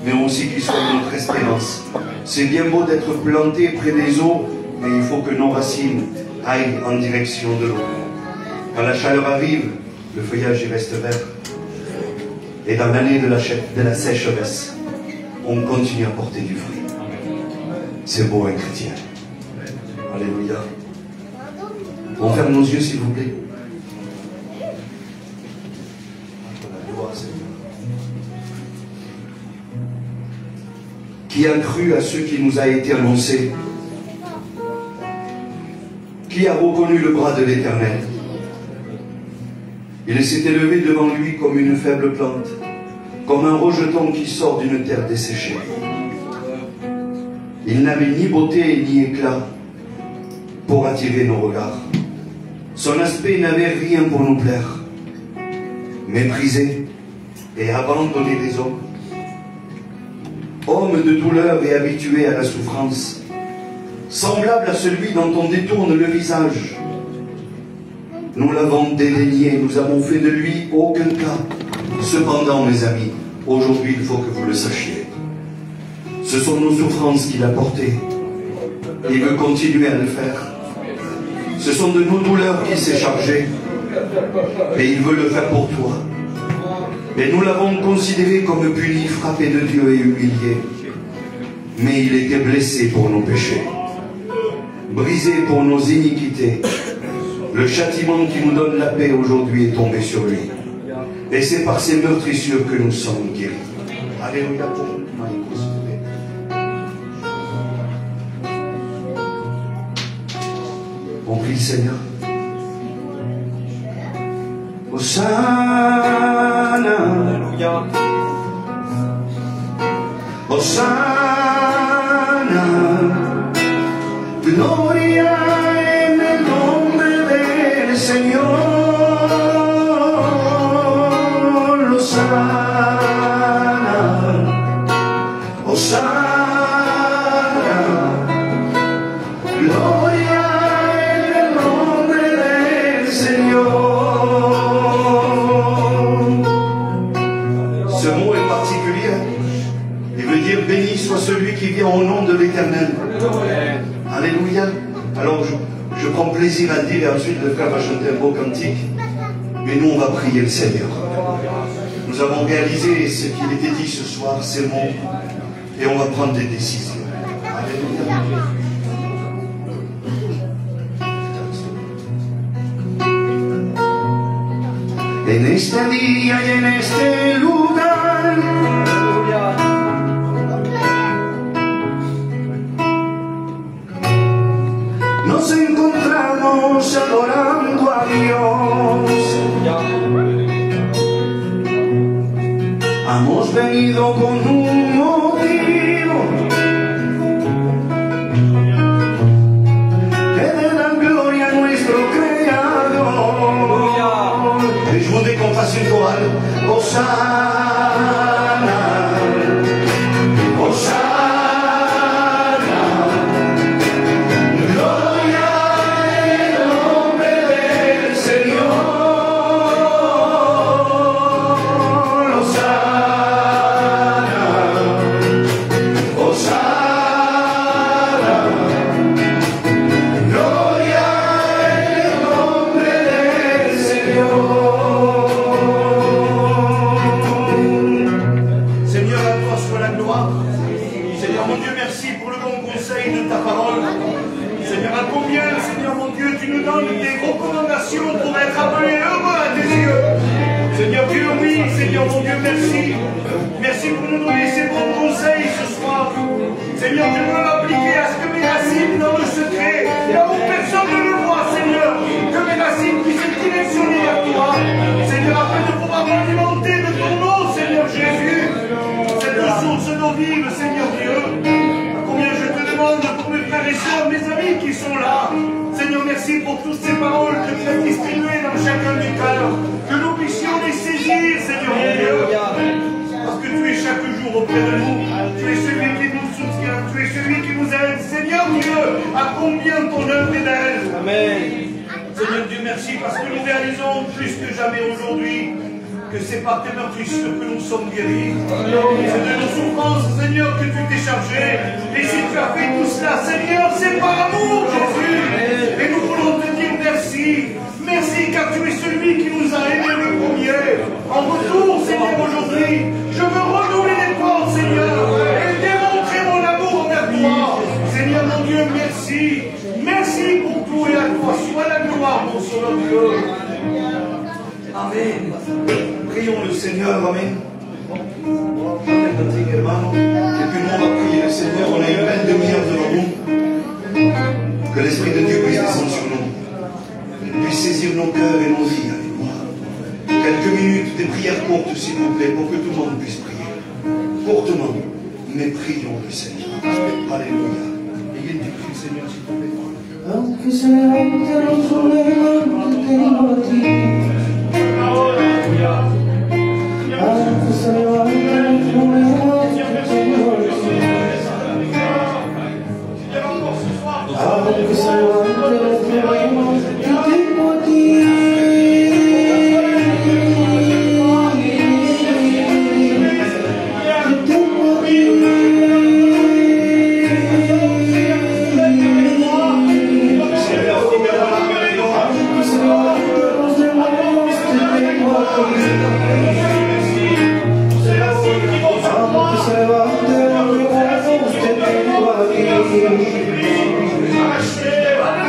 mais aussi qu'il soit notre espérance. C'est bien beau d'être planté près des eaux, mais il faut que nos racines aillent en direction de l'eau. Quand la chaleur arrive, le feuillage y reste vert. Et dans l'année de la sécheresse, on continue à porter du fruit. C'est beau un chrétien. Alléluia. On ferme nos yeux s'il vous plaît. Qui a cru à ce qui nous a été annoncé? Qui a reconnu le bras de l'Éternel? Il s'est élevé devant lui comme une faible plante, comme un rejeton qui sort d'une terre desséchée. Il n'avait ni beauté ni éclat pour attirer nos regards. Son aspect n'avait rien pour nous plaire. Méprisé et abandonné des hommes, homme de douleur et habitué à la souffrance, semblable à celui dont on détourne le visage. Nous l'avons dédaigné, nous avons fait de lui aucun cas. Cependant, mes amis, aujourd'hui, il faut que vous le sachiez. Ce sont nos souffrances qu'il a portées. Il veut continuer à le faire. Ce sont de nos douleurs qu'il s'est chargé. Et il veut le faire pour toi. Mais nous l'avons considéré comme puni, frappé de Dieu et humilié. Mais il était blessé pour nos péchés, brisé pour nos iniquités. Le châtiment qui nous donne la paix aujourd'hui est tombé sur lui. Et c'est par ses meurtrissures que nous sommes guéris. Alléluia. On prie le Seigneur. Hosanna. Alléluia. Hosanna. Gloria en el nombre del Señor. Hosanna. Hosanna. Gloria en el nombre del Señor. Ce mot est particulier. Il veut dire béni soit celui qui vient au nom de l'Éternel. Alléluia. Alors je prends plaisir à le dire et ensuite le frère va chanter un beau cantique. Mais nous on va prier le Seigneur. Nous avons réalisé ce qu'il était dit ce soir, ces mots, et on va prendre des décisions. Alléluia. En este día y en este lugar, nos encontramos adorando a Dios. Hemos venido con un motivo que dé la gloria a nuestro Creador. Et je voudrais qu'on fasse une chorale. Hosanna, Hosanna, gloria en el nombre del Señor. Hosanna, Hosanna, gloria en el nombre del Señor. Seigneur, à toi soit la gloire. Seigneur mon Dieu, merci pour le bon conseil de ta parole. Seigneur, à combien, Seigneur mon Dieu, tu nous donnes des recommandations pour être appelés heureux à Seigneur mon Dieu, merci. Merci pour nous donner ces bons conseils ce soir. Seigneur, je veux m'appliquer à ce que mes racines dans le secret, là où personne ne le voit, Seigneur, que mes racines puissent être directionnées vers toi. Seigneur, afin de pouvoir m'alimenter de ton nom, Seigneur Jésus, cette source d'eau vive, Seigneur Dieu. Combien je te demande pour mes frères et sœurs, mes amis qui sont là. Seigneur, merci pour toutes ces paroles que tu as distribuées dans chacun des cœurs. Que nous puissions les saisir, Seigneur mon Dieu. Parce que tu es chaque jour auprès de nous. Tu es celui qui nous soutient. Tu es celui qui nous aide. Seigneur Dieu, à combien ton œuvre est belle. Amen. Seigneur Dieu, merci parce que nous réalisons plus que jamais aujourd'hui que c'est par tes meurtrissures que nous sommes guéris. C'est de nos souffrances, Seigneur, que tu t'es chargé. Et si tu as fait tout cela, Seigneur, c'est par amour, Jésus. Et nous voulons te dire merci. Merci car tu es celui qui nous a aimés le premier. En retour, Seigneur, aujourd'hui, je veux renouveler l'effort, Seigneur, et démontrer mon amour envers toi. Seigneur, mon Dieu, merci. Merci pour tout et à toi. Sois la gloire, mon Sauveur Dieu. Amén. Prions le Seigneur, Amen. Notre hermano, et puis nous on va prier le Seigneur, on a une belle demi-heure devant nous. Que l'Esprit de Dieu puisse descendre sur nous, qu'il puisse saisir nos cœurs et nos vies, Alléluia. Quelques minutes, des prières courtes, s'il vous plaît, pour que tout le monde puisse prier. Courtement, mais prions le Seigneur. Alléluia. Ayez du cri, Seigneur, s'il vous plaît. Aunque sea entero un problema que tengo a ti, aunque sea entero un problema que tengo a ti, aunque sea entero un problema que tengo a ti, Arrachez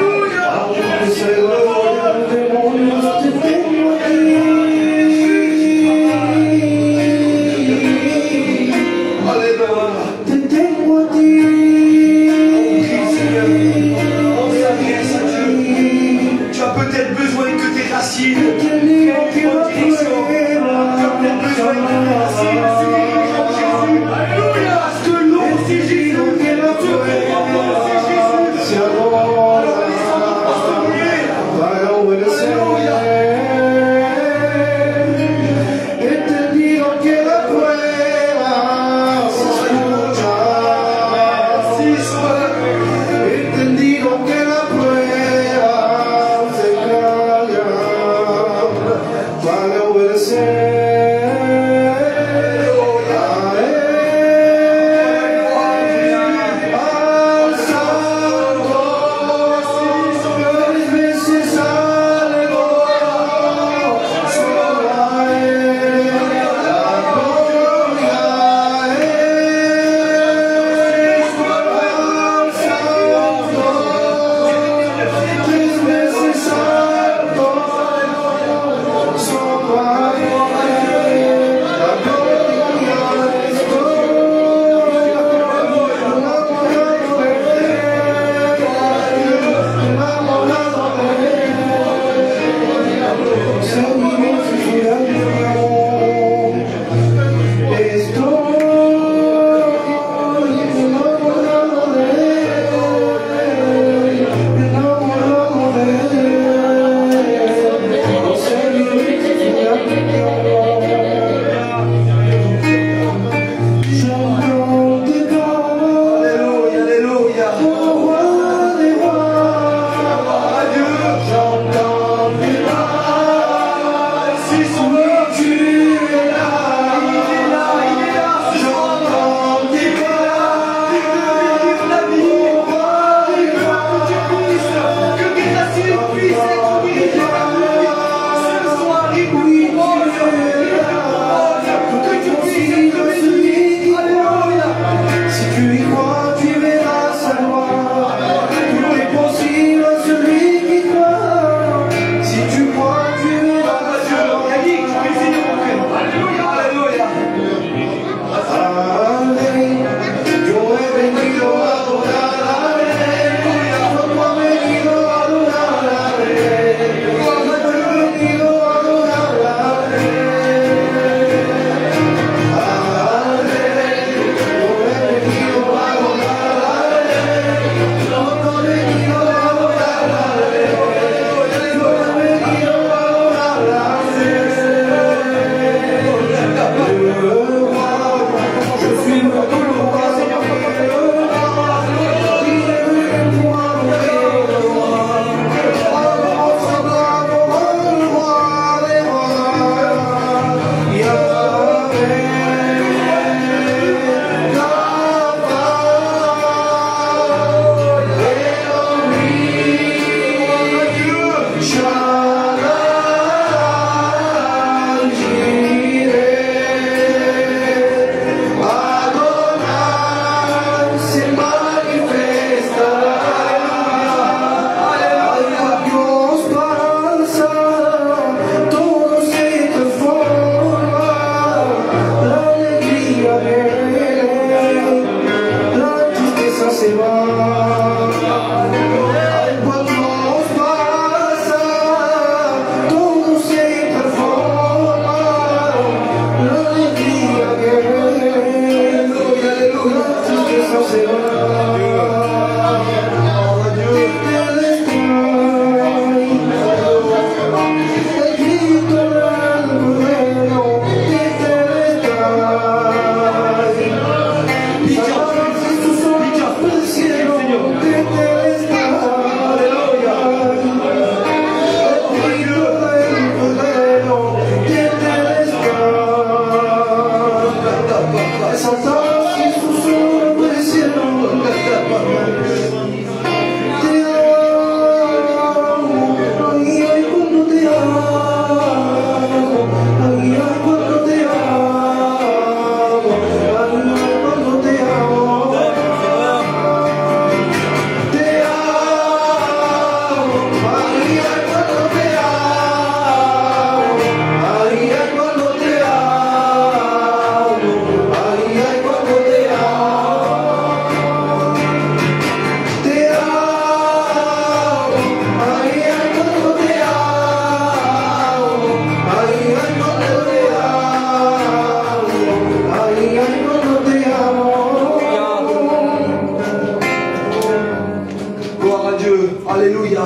Alléluia.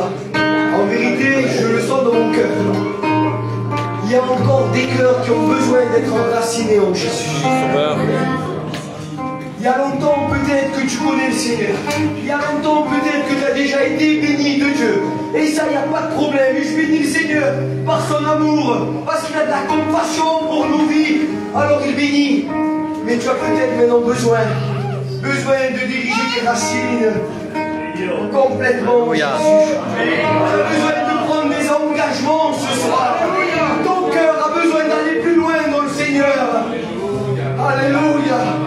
En vérité, je le sens dans mon cœur. Il y a encore des cœurs qui ont besoin d'être enracinés en Jésus. Il y a longtemps peut-être que tu connais le Seigneur. Il y a longtemps peut-être que tu as déjà été béni de Dieu. Et ça, il n'y a pas de problème. Et je bénis le Seigneur par son amour, parce qu'il a de la compassion pour nos vies. Alors il bénit. Mais tu as peut-être maintenant besoin de diriger tes racines complètement en Jésus. Tu as besoin de prendre des engagements ce soir. Ton cœur a besoin d'aller plus loin dans le Seigneur. Alléluia.